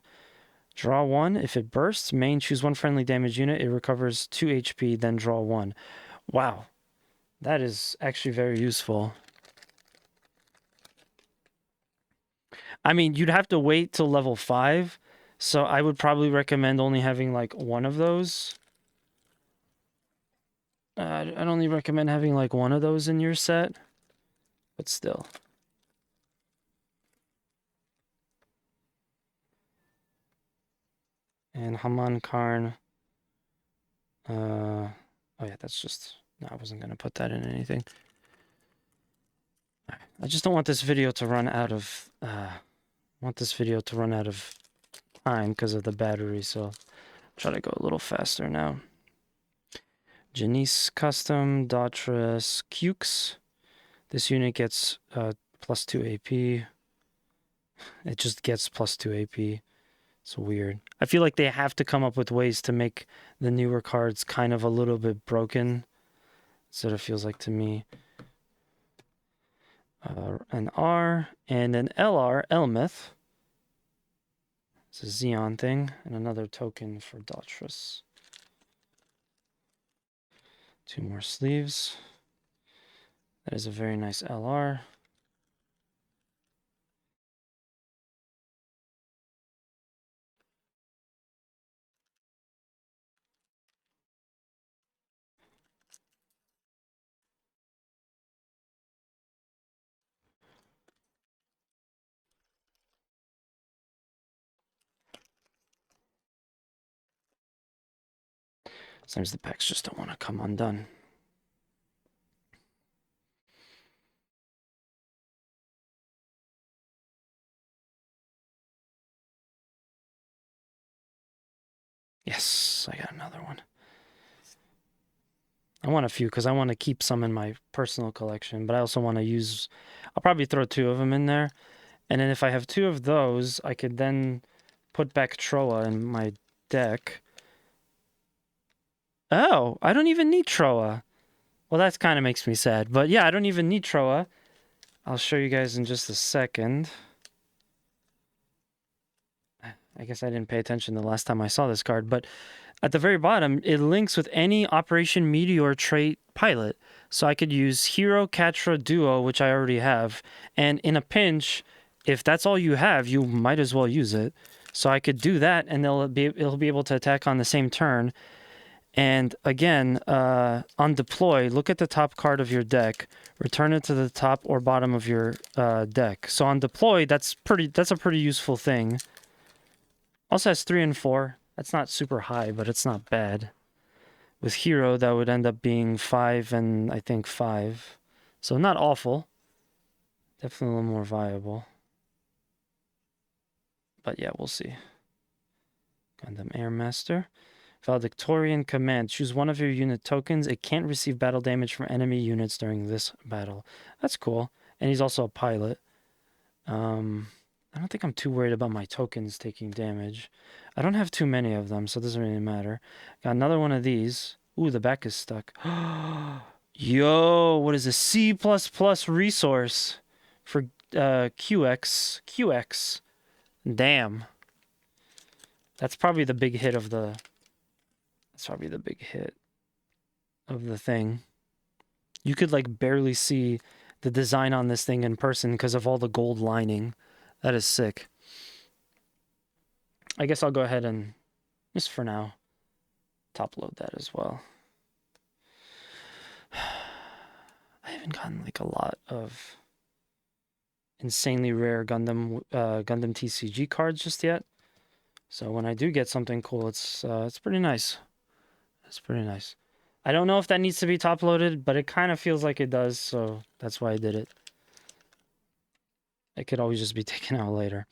Draw 1. If it bursts, main, choose one friendly damage unit. It recovers 2 HP, then draw 1. Wow. That is actually very useful. I mean, you'd have to wait till level 5, so I would probably recommend only having, like, one of those. I'd only recommend having, like, one of those in your set, but still. And Haman Karn. Oh yeah, that's just... No, I wasn't going to put that in anything. I just don't want this video to run out of... time because of the battery, so I'll try to go a little faster now. Janice Custom, Dautras, Cukes. This unit gets plus 2 AP. It just gets plus 2 AP. It's weird. I feel like they have to come up with ways to make the newer cards kind of a little bit broken. That's what it feels like to me. An R and an LR, Elmeth. It's a Xeon thing. And another token for Dautras. 2 more sleeves. That is a very nice LR. Sometimes the packs just don't want to come undone. Yes, I got another one. I want a few because I want to keep some in my personal collection, but I also want to use... I'll probably throw 2 of them in there. And then if I have 2 of those, I could then put back Troa in my deck. Oh, I don't even need Troa. Well, that kind of makes me sad. But yeah, I don't even need Troa. I'll show you guys in just a second. I guess I didn't pay attention the last time I saw this card, but at the very bottom, it links with any Operation Meteor trait pilot. So I could use Hero Catra Duo, which I already have, and in a pinch, if that's all you have, you might as well use it. So I could do that, and it'll be able to attack on the same turn. And again, on deploy, look at the top card of your deck. Return it to the top or bottom of your deck. So on deploy, that's a pretty useful thing. Also has 3 and 4. That's not super high, but it's not bad. With Hero, that would end up being 5 and I think 5. So not awful. Definitely a little more viable. But yeah, we'll see. Gundam Airmaster. Valedictorian Command. Choose one of your unit tokens. It can't receive battle damage from enemy units during this battle. That's cool. And he's also a pilot. I don't think I'm too worried about my tokens taking damage. I don't have too many of them, so it doesn't really matter. Got another one of these. Ooh, the back is stuck. Yo, what is a C++ resource for QX? QX. Damn. That's probably the big hit of the... That's probably the big hit of the thing. You could like barely see the design on this thing in person because of all the gold lining. That is sick. I guess I'll go ahead and, just for now, top load that as well. I haven't gotten like a lot of insanely rare Gundam TCG cards just yet. So when I do get something cool, it's pretty nice. It's pretty nice. I don't know if that needs to be top loaded, but it kind of feels like it does, so that's why I did it. It could always just be taken out later.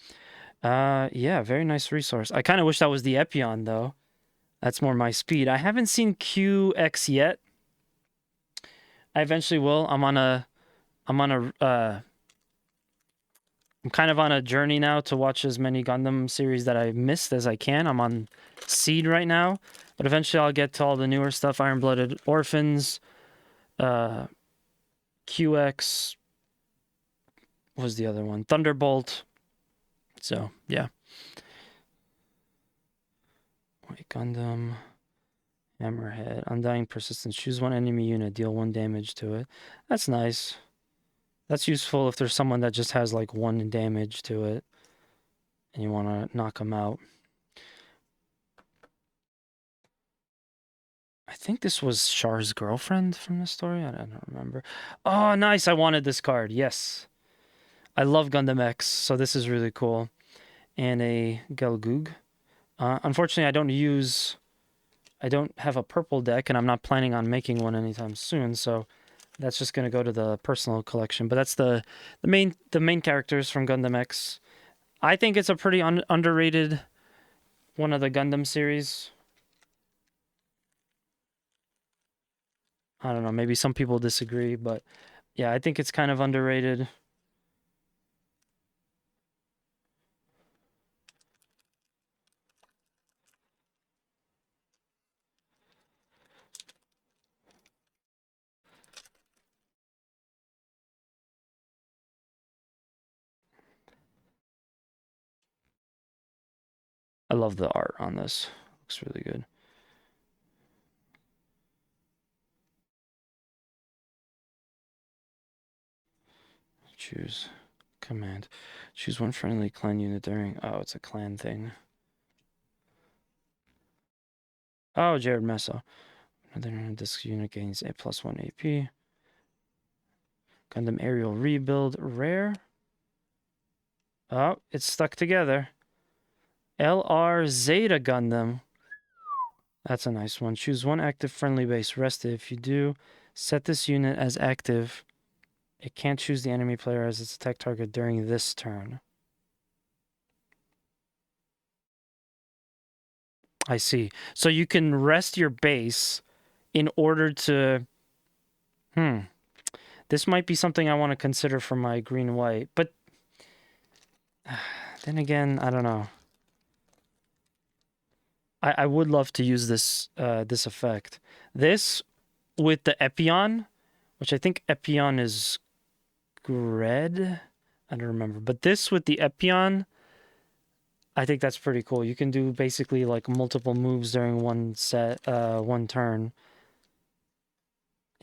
Yeah, very nice resource. I kind of wish that was the Epion, though. That's more my speed. I haven't seen QX yet. I eventually will. I'm kind of on a journey now to watch as many Gundam series that I missed as I can. I'm on Seed right now, but eventually I'll get to all the newer stuff. Iron-Blooded Orphans, QX, what was the other one? Thunderbolt. So, yeah. White Gundam, Hammerhead, Undying Persistence. Choose one enemy unit, deal 1 damage to it. That's nice. That's useful if there's someone that just has like 1 damage to it and you want to knock them out. I think this was Char's girlfriend from the story. I don't remember. Oh, nice. I wanted this card. Yes. I love Gundam X, so this is really cool. And a Gelgoog. Unfortunately, I don't have a purple deck, and I'm not planning on making one anytime soon, so that's just going to go to the personal collection. But that's the main characters from Gundam X. I think it's a pretty underrated one of the Gundam series. I don't know, maybe some people disagree, but yeah, I think it's kind of underrated. I love the art on this. Looks really good. Choose command. Choose one friendly clan unit during... Oh, it's a clan thing. Oh, Jared Mesa. Another disc unit gains a +1 AP. Gundam aerial rebuild rare. Oh, it's stuck together. LR Zeta Gundam. That's a nice one. Choose one active friendly base. Rest it. If you do, set this unit as active. It can't choose the enemy player as its attack target during this turn. I see. So you can rest your base in order to... This might be something I want to consider for my green-white, but... Then again, I don't know. I would love to use this this effect. This with the Epion, which I think Epion is red. I don't remember. But this with the Epion, I think that's pretty cool. You can do basically like multiple moves during one turn.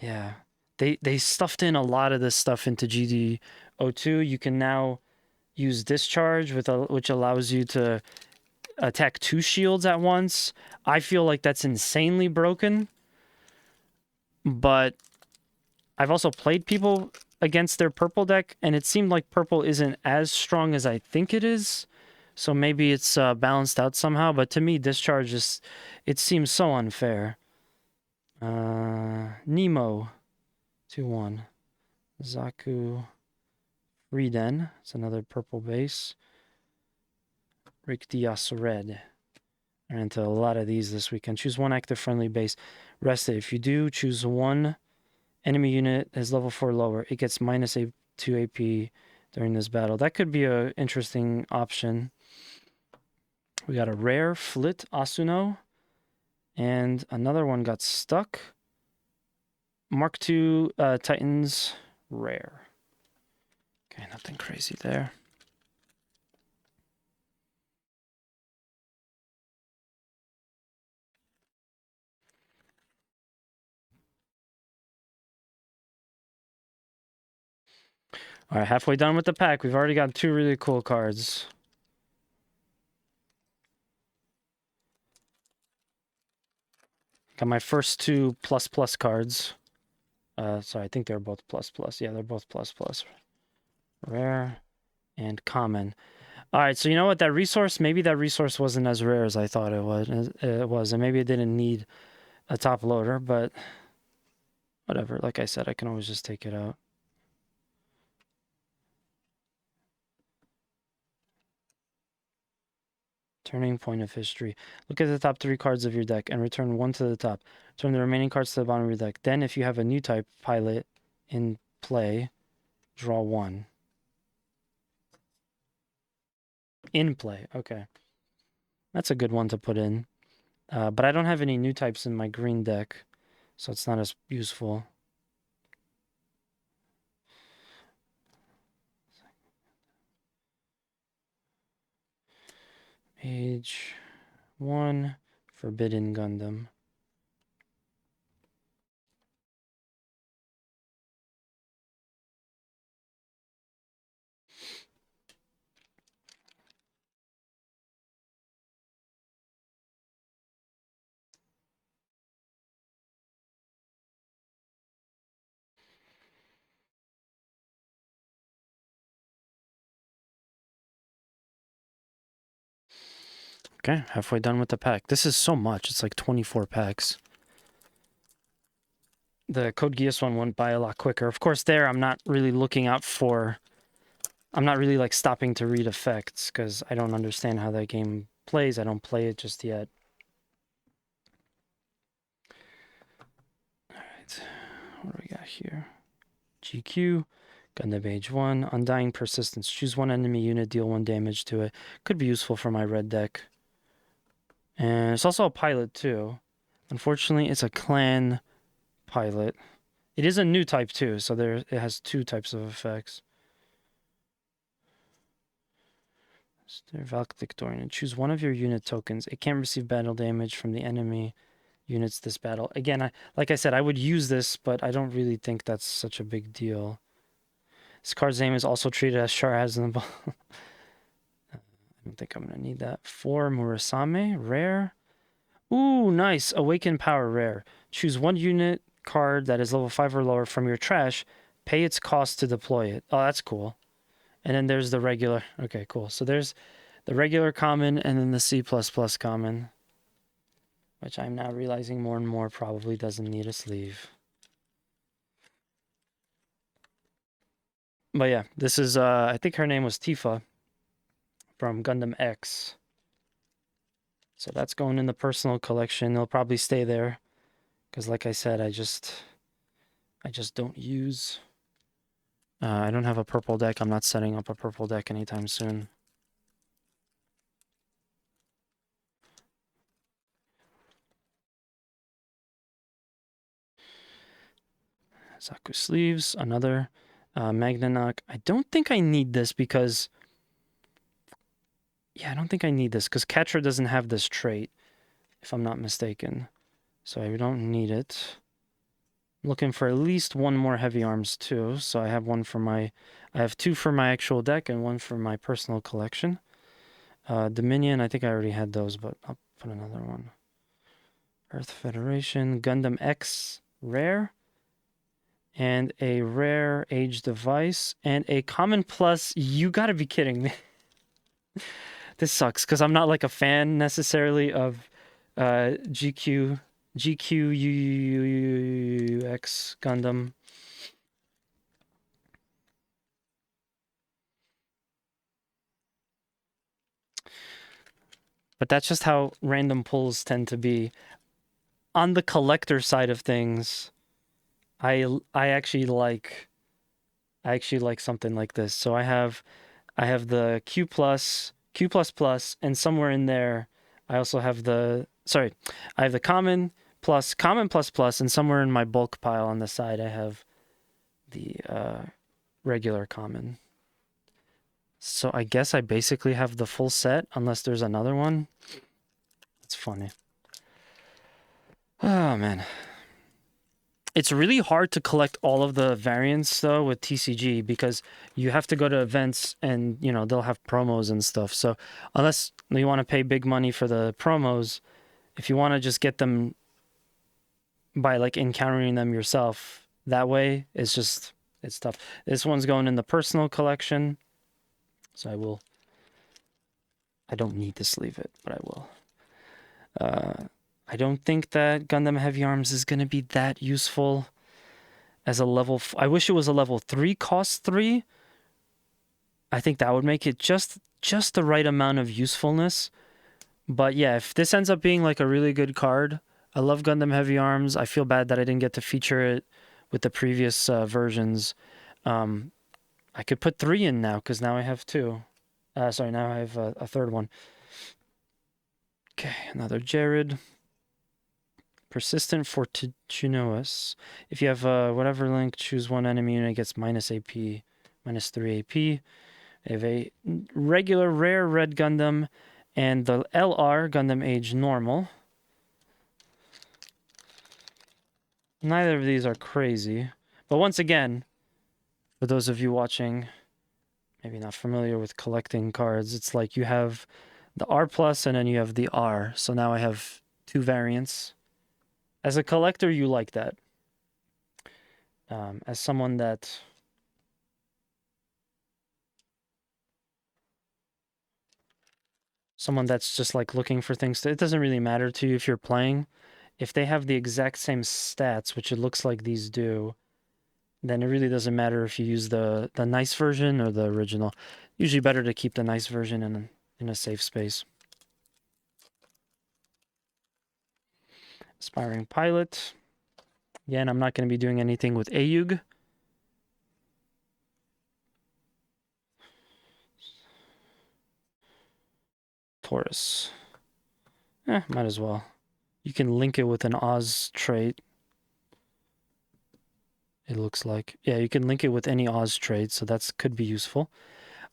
Yeah. They stuffed in a lot of this stuff into GD02. You can now use discharge which allows you to attack 2 shields at once. I feel like that's insanely broken. But I've also played people against their purple deck, and it seemed like purple isn't as strong as I think it is. So maybe it's balanced out somehow. But to me, discharge it seems so unfair. Nemo, 2-1. Zaku, Riden. It's another purple base. Rikdias Red. I ran into a lot of these this weekend. Choose one active friendly base. Rest it. If you do, choose one enemy unit is level 4 lower. It gets -2 AP during this battle. That could be an interesting option. We got a rare Flit Asuno. And another one got stuck. Mark II Titans rare. Okay, nothing crazy there. All right, halfway done with the pack. We've already got 2 really cool cards. Got my first 2 ++ cards. So I think they're both ++. Yeah, they're both ++. Rare and common. All right, so you know what? That resource, maybe that resource wasn't as rare as I thought it was, and maybe it didn't need a top loader, but whatever. Like I said, I can always just take it out. Turning point of history. Look at the top 3 cards of your deck and return 1 to the top. Turn the remaining cards to the bottom of your deck. Then, if you have a new type pilot in play, draw 1. In play, okay. That's a good one to put in. But I don't have any new types in my green deck, so it's not as useful. Page 1, Forbidden Gundam. Okay, halfway done with the pack. This is so much. It's like 24 packs. The Code Geass one went by a lot quicker. Of course, there I'm not really looking out for... I'm not really like stopping to read effects because I don't understand how that game plays, I don't play it just yet. All right, what do we got here? GQ, Gundam Age 1, Undying Persistence. Choose one enemy unit, deal 1 damage to it. Could be useful for my red deck. And it's also a pilot too. Unfortunately, it's a clan pilot. It is a new type too, so it has 2 types of effects. Valedictorian. Choose one of your unit tokens. It can't receive battle damage from the enemy units this battle. Again, like I said, I would use this, but I don't really think that's such a big deal. This card's name is also treated as Char has in the ball. I don't think I'm going to need that. 4 Murasame, rare. Ooh, nice. Awaken Power, rare. Choose one unit card that is level 5 or lower from your trash. Pay its cost to deploy it. Oh, that's cool. And then there's the regular. Okay, cool. So there's the regular common and then the C++ common, which I'm now realizing more and more probably doesn't need a sleeve. But yeah, this is, I think her name was Tifa from Gundam X. So that's going in the personal collection. It'll probably stay there because, like I said, I just don't use. I don't have a purple deck. I'm not setting up a purple deck anytime soon. Zaku sleeves, another Magnanock. I don't think I need this because... Yeah, I don't think I need this because Ketra doesn't have this trait, if I'm not mistaken. So I don't need it. I'm looking for at least 1 more heavy arms too. So I have 1 for my... I have 2 for my actual deck and 1 for my personal collection. Dominion, I think I already had those, but I'll put another one. Earth Federation, Gundam X, rare. And a rare age device. And a common plus, you gotta be kidding me. This sucks, because I'm not like a fan necessarily of GQUX Gundam. But that's just how random pulls tend to be. On the collector side of things, I actually like something like this. So I have the Q+, and somewhere in there I also have the I have the common plus, and somewhere in my bulk pile on the side I have the regular common. So I guess I basically have the full set unless there's another one. It's funny. Oh man. It's really hard to collect all of the variants though with TCG because you have to go to events and they'll have promos and stuff. So unless you want to pay big money for the promos, if you want to just get them by like encountering them yourself that way, it's tough. This one's going in the personal collection, so I don't need to sleeve it, but I will. I don't think that Gundam Heavy Arms is going to be that useful as a level... I wish it was a level 3 cost 3. I think that would make it just the right amount of usefulness. But yeah, if this ends up being like a really good card, I love Gundam Heavy Arms. I feel bad that I didn't get to feature it with the previous versions. I could put 3 in now because now I have 2. Sorry, now I have a third one. Okay, another Jared. Persistent Fortunatus. If you have whatever link, choose one enemy unit, gets minus AP, minus 3 AP. They have a regular rare red Gundam and the LR Gundam Age normal. Neither of these are crazy. But once again, for those of you watching, maybe not familiar with collecting cards, it's like you have the R plus and then you have the R. So now I have 2 variants. As a collector, you like that. As someone that's just like looking for things it doesn't really matter to you if you're playing. If they have the exact same stats, which it looks like these do, then it really doesn't matter if you use the nice version or the original. Usually better to keep the nice version in a safe space. Aspiring Pilot. Again, I'm not going to be doing anything with Ayug. Taurus. Might as well. You can link it with an Oz trait. It looks like. Yeah, you can link it with any Oz trait, so that could be useful.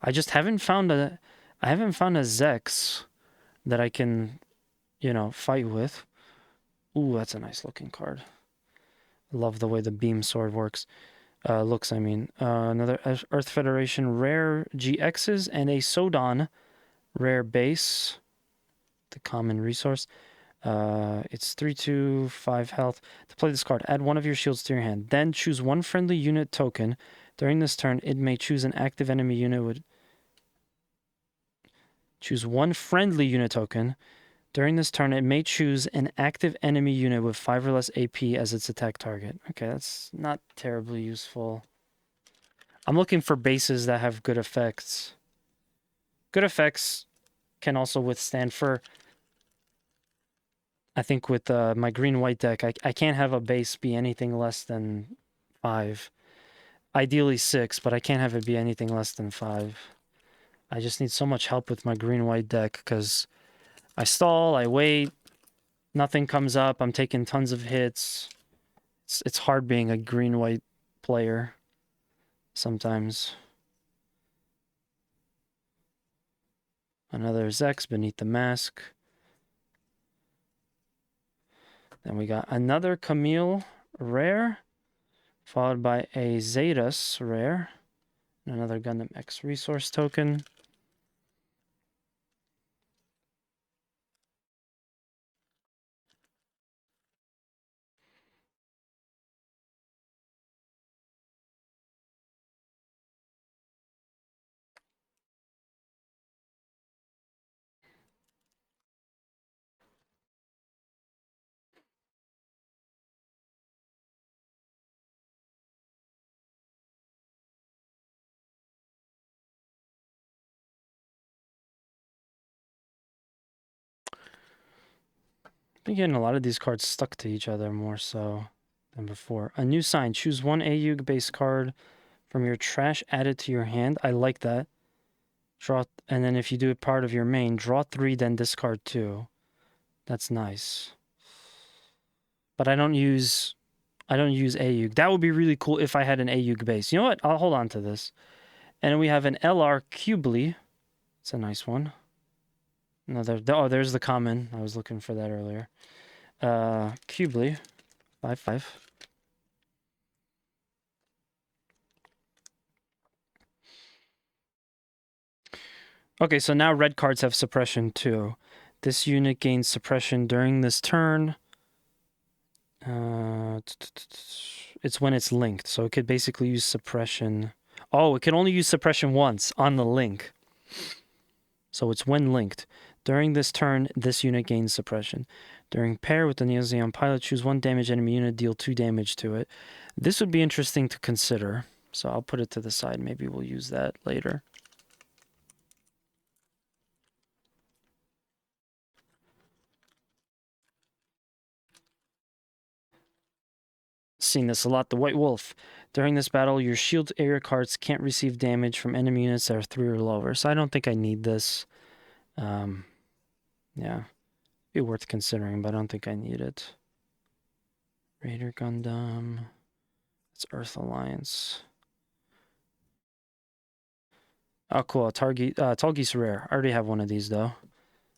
I just haven't found a Zex that I can, fight with. Ooh, that's a nice looking card. I love the way the beam sword works. Looks, I mean. Another Earth Federation rare GXs and a Sodon rare base. The common resource. It's 3/2, 5 health. To play this card, add one of your shields to your hand. Then choose one friendly unit token. During this turn, it may choose an active enemy unit with... Choose one friendly unit token. During this turn, it may choose an active enemy unit with 5 or less AP as its attack target. Okay, that's not terribly useful. I'm looking for bases that have good effects. Good effects can also withstand for... I think with my green-white deck, I can't have a base be anything less than 5. Ideally 6, but I can't have it be anything less than 5. I just need so much help with my green-white deck, because I stall, I wait, nothing comes up, I'm taking tons of hits. It's hard being a green-white player sometimes. Another Zex beneath the mask. Then we got another Camille rare, followed by a Zetas rare, and another Gundam X resource token. Been getting a lot of these cards stuck to each other more so than before. A new sign. Choose one AUG base card from your trash added to your hand. I like that. Draw, and then if you do it part of your main, draw 3, then discard 2. That's nice. But I don't use AUG. That would be really cool if I had an AUG base. You know what? I'll hold on to this. And we have an LR Cubely. It's a nice one. There's the common. I was looking for that earlier. Cubely, 5/5. Okay, so now red cards have suppression too. This unit gains suppression during this turn. It's when it's linked, so it could basically use suppression. Oh, it can only use suppression once on the link. So it's when linked. During this turn, this unit gains suppression. During pair with the Neozeon Pilot, choose one damage enemy unit, deal 2 damage to it. This would be interesting to consider, so I'll put it to the side. Maybe we'll use that later. Seen this a lot. The White Wolf. During this battle, your shield area cards can't receive damage from enemy units that are 3 or lower, so I don't think I need this. Yeah, be worth considering, but I don't think I need it. Raider Gundam. It's Earth Alliance. Oh, cool. Tallgeese rare. I already have one of these, though,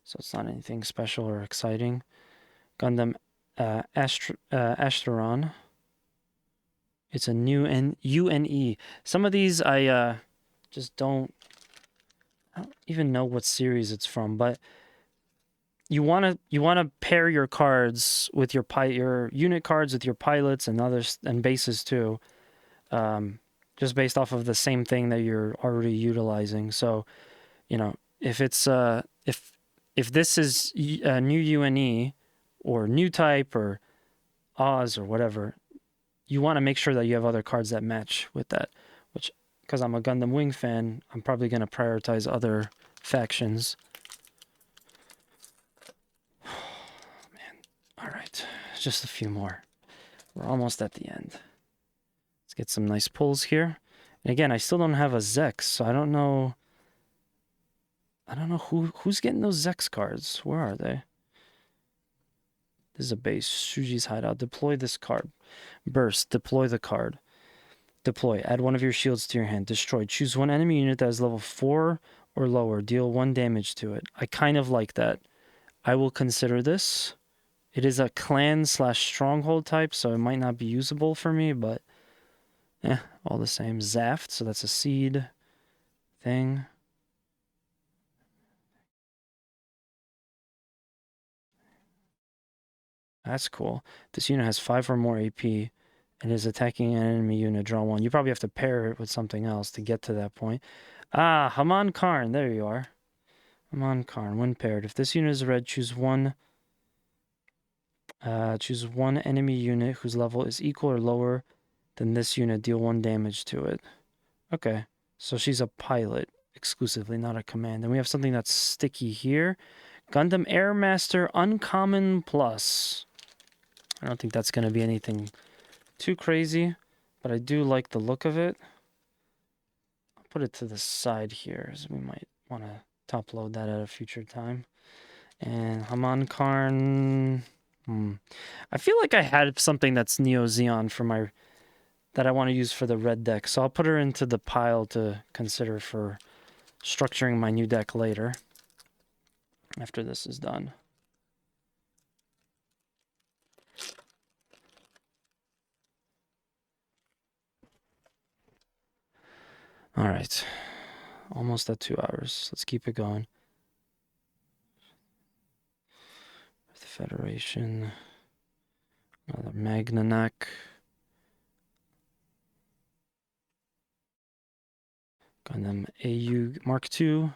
so it's not anything special or exciting. Gundam Asteron. It's a new UNE. Some of these I just don't even know what series it's from, but you want to pair your cards with your unit cards with your pilots and others and bases too, just based off of the same thing that you're already utilizing. So, if it's if this is a new UNE or new type or Oz or whatever, you want to make sure that you have other cards that match with that, which, because I'm a Gundam Wing fan, I'm probably going to prioritize other factions. Man, all right. just a few more. We're almost at the end. Let's get some nice pulls here. And again, I still don't have a Zex, so I don't know. I don't know who's getting those Zex cards. Where are they? This is a base. Shuji's hideout. Deploy this card. Burst. Deploy the card. Deploy. Add one of your shields to your hand. Destroy. Choose one enemy unit that is level 4 or lower. Deal 1 damage to it. I kind of like that. I will consider this. It is a clan/stronghold type, so it might not be usable for me, but all the same. Zaft, so that's a seed thing. That's cool. This unit has 5 or more AP and is attacking an enemy unit. Draw 1. You probably have to pair it with something else to get to that point. Ah, Haman Karn. There you are. Haman Karn. When paired. If this unit is red, choose one enemy unit whose level is equal or lower than this unit. Deal 1 damage to it. Okay. So she's a pilot exclusively, not a command. And we have something that's sticky here. Gundam Airmaster Uncommon Plus. I don't think that's going to be anything too crazy, but I do like the look of it. I'll put it to the side here, as we might want to top load that at a future time. And Haman Karn. I feel like I had something that's Neo Zeon for my that I want to use for the red deck, so I'll put her into the pile to consider for structuring my new deck later, after this is done. All right, almost at 2 hours. Let's keep it going. The Federation, another Magnanak. Gundam AUG Mark II,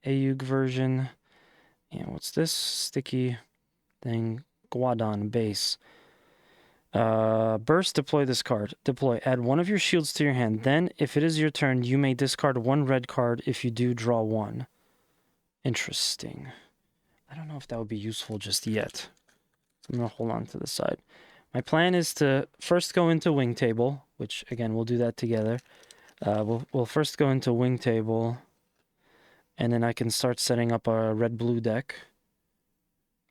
AUG version. And what's this sticky thing? Guadon base. Burst, deploy this card. Deploy. Add one of your shields to your hand. Then, if it is your turn, you may discard 1 red card. If you do, draw 1. Interesting. I don't know if that would be useful just yet. I'm going to hold on to the side. My plan is to first go into Wing Table, which, again, we'll do that together. We'll first go into Wing Table, and then I can start setting up a red-blue deck.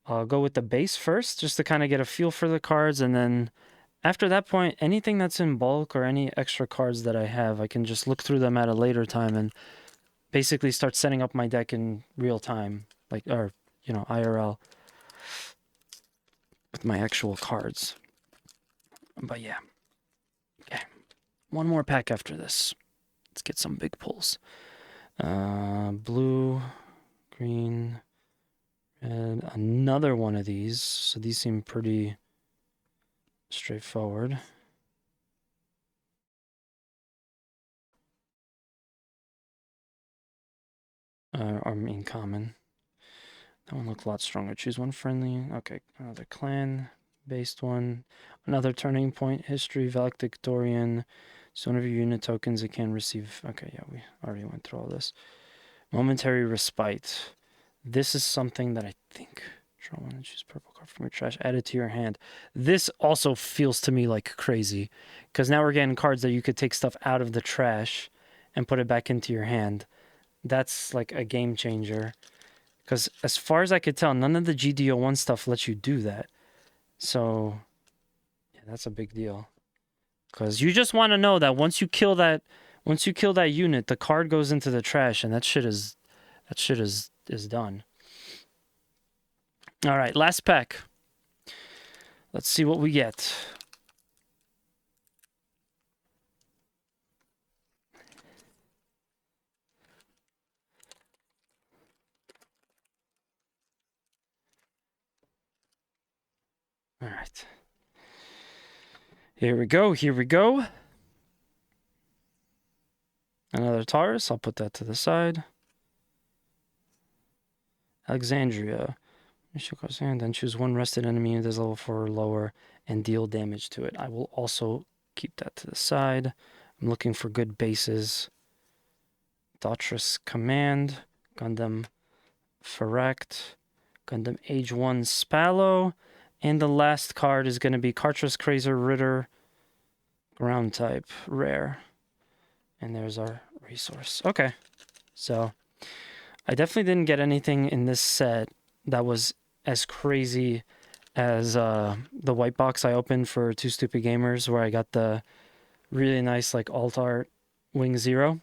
I'll go with the base first, just to kind of get a feel for the cards, and then after that point, anything that's in bulk or any extra cards that I have, I can just look through them at a later time and basically start setting up my deck in real time, IRL, with my actual cards. But yeah. Okay. One more pack after this. Let's get some big pulls. Blue, green, red. Another one of these. So these seem pretty straightforward. Or common. That one looks a lot stronger. Choose one friendly. Okay, another clan-based one. Another turning point. History, valedictorian. So one of your unit tokens it can receive. Okay, yeah, we already went through all this. Momentary respite. This is something that I think. Draw one and choose purple card from your trash. Add it to your hand. This also feels to me like crazy, because now we're getting cards that you could take stuff out of the trash and put it back into your hand. That's like a game changer. Because as far as I could tell, none of the GDO1 stuff lets you do that. So, yeah, that's a big deal. Because you just want to know that once you kill that unit, the card goes into the trash, and that shit is done. All right, last pack. Let's see what we get. All right. Here we go. Here we go. Another Taurus. I'll put that to the side. Alexandria. And then choose one rested enemy that is level 4 or lower and deal damage to it. I will also keep that to the side. I'm looking for good bases. Dautris Command. Gundam Ferrect. Gundam Age 1 Spallow. And the last card is going to be Cartridge Crazer Ritter, ground type, rare. And there's our resource. Okay, so I definitely didn't get anything in this set that was as crazy as the white box I opened for Two Stupid Gamers, where I got the really nice like alt art Wing Zero.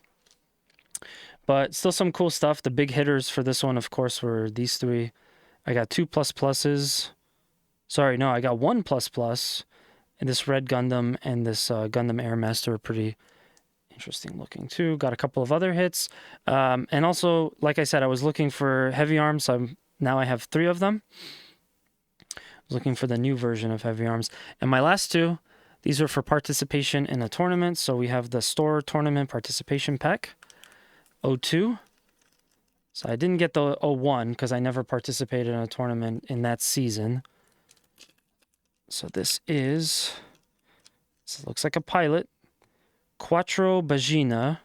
But still some cool stuff. The big hitters for this one, of course, were these three. I got 2 pluses. Sorry, no, I got 1 plus. And this red Gundam and this Gundam Airmaster are pretty interesting looking too. Got a couple of other hits. And also, like I said, I was looking for heavy arms, so now I have 3 of them. I was looking for the new version of heavy arms. And my last 2, these are for participation in a tournament. So we have the store tournament participation pack, 02. So I didn't get the 01 because I never participated in a tournament in that season. So this looks like a pilot. Quattro Bagina.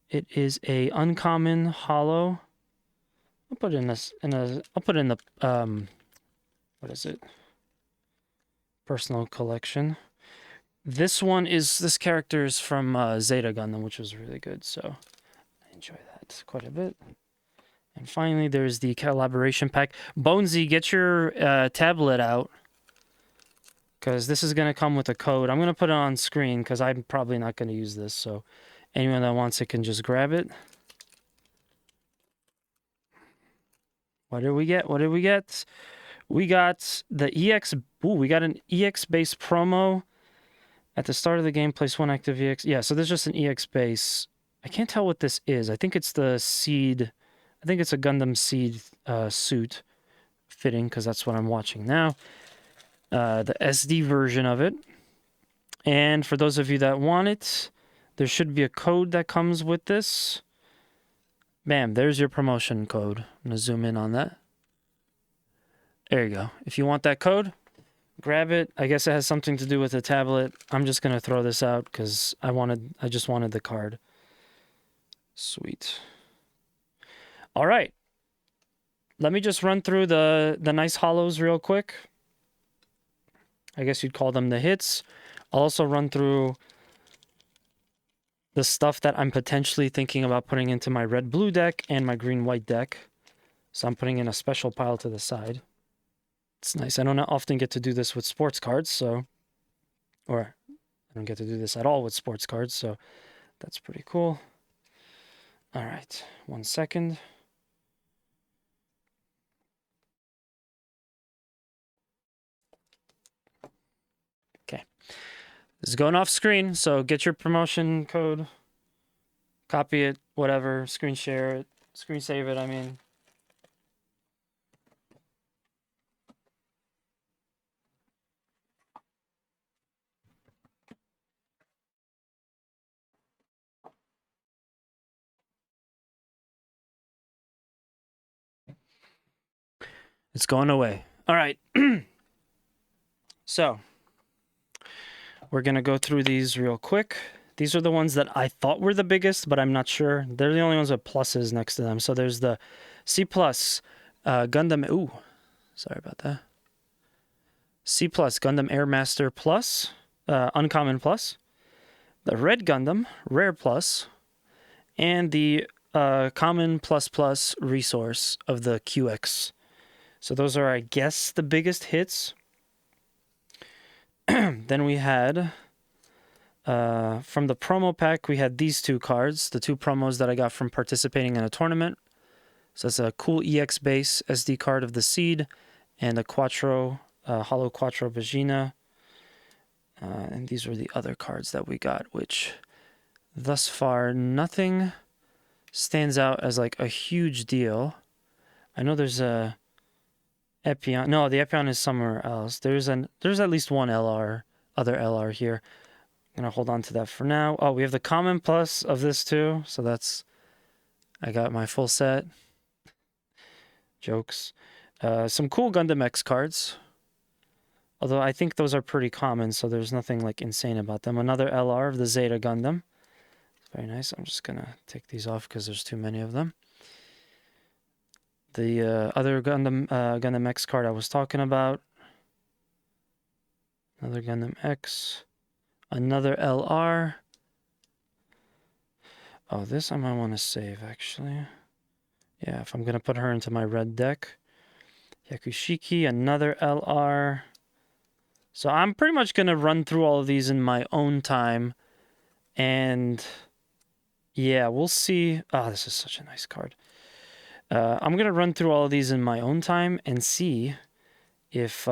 It is a uncommon hollow. I'll put it in the what is it? Personal collection. This character is from Zeta Gundam, which was really good, so I enjoy that quite a bit. And finally, there's the collaboration pack. Bonesy, get your tablet out, because this is going to come with a code. I'm going to put it on screen because I'm probably not going to use this. So anyone that wants it can just grab it. What did we get? What did we get? We got the EX. Ooh, we got an EX base promo. At the start of the game, place 1 active EX. Yeah, so there's just an EX base. I can't tell what this is. I think it's the Seed. I think it's a Gundam Seed suit fitting, because that's what I'm watching now. The SD version of it. And for those of you that want it, there should be a code that comes with this. Bam, there's your promotion code. I'm going to zoom in on that. There you go. If you want that code, grab it. I guess it has something to do with the tablet. I'm just going to throw this out because I just wanted the card. Sweet. All right. Let me just run through the nice hollows real quick. I guess you'd call them the hits. I'll also run through the stuff that I'm potentially thinking about putting into my red-blue deck and my green-white deck. So I'm putting in a special pile to the side. It's nice. I don't often get to do this with sports cards, or I don't get to do this at all with sports cards, so that's pretty cool. All right, 1 second. Okay. This is going off screen, so get your promotion code, copy it, whatever, screen share it, screen save it, I mean. It's going away. All right. So, we're going to go through these real quick. These are the ones that I thought were the biggest, but I'm not sure. They're the only ones with pluses next to them. So there's the C+, Gundam... Ooh, sorry about that. C+, Gundam Airmaster Plus, Uncommon Plus. The Red Gundam, Rare Plus. And the Common Plus resource of the QX. So those are, I guess, the biggest hits. Then we had... from the promo pack, we had these 2 cards, the 2 promos that I got from participating in a tournament. So it's a cool EX base SD card of the Seed and a Quattro, Hollow Quattro Vagina. And these were the other cards that we got, which thus far, nothing stands out as like a huge deal. I know there's a Epion. No, the Epion is somewhere else. There's at least one other LR here. I'm going to hold on to that for now. Oh, we have the Common Plus of this too. So I got my full set. Jokes. Some cool Gundam X cards. Although I think those are pretty common, so there's nothing like insane about them. Another LR of the Zeta Gundam. Very nice. I'm just going to take these off because there's too many of them. the other Gundam X card I was talking about. Another Gundam X. Another LR. Oh, this I might want to save, actually. Yeah, if I'm going to put her into my red deck. Yakushiki, another LR. So I'm pretty much going to run through all of these in my own time. And yeah, we'll see. Oh, this is such a nice card. I'm going to run through all of these in my own time and see if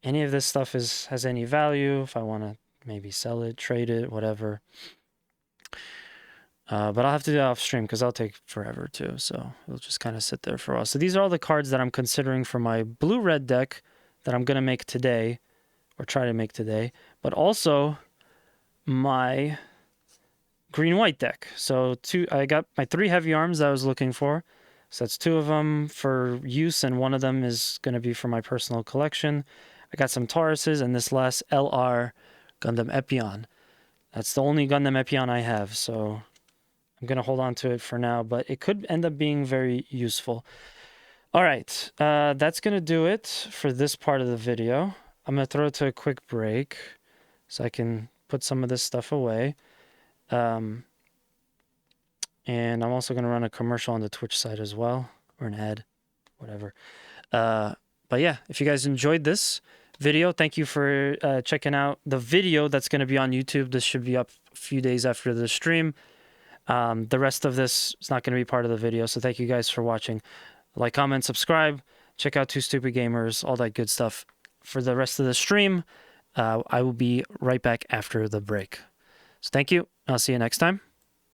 any of this stuff has any value, if I want to maybe sell it, trade it, whatever. But I'll have to do that off stream because I'll take forever too. So it'll just kind of sit there for a while. So these are all the cards that I'm considering for my blue-red deck that I'm going to make today, or try to make today, but also my green-white deck. So I got my 3 heavy arms that I was looking for. So that's 2 of them for use, and 1 of them is going to be for my personal collection. I got some Tauruses and this last LR Gundam Epion. That's the only Gundam Epion I have, so I'm going to hold on to it for now, but it could end up being very useful. All right, that's going to do it for this part of the video. I'm going to throw it to a quick break so I can put some of this stuff away. And I'm also going to run a commercial on the Twitch side as well, or an ad, whatever. But yeah, if you guys enjoyed this video, thank you for checking out the video that's going to be on YouTube. This should be up a few days after the stream. The rest of this is not going to be part of the video, so thank you guys for watching. Like, comment, subscribe, check out Two Stupid Gamers, all that good stuff. For the rest of the stream, I will be right back after the break. So thank you. I'll see you next time.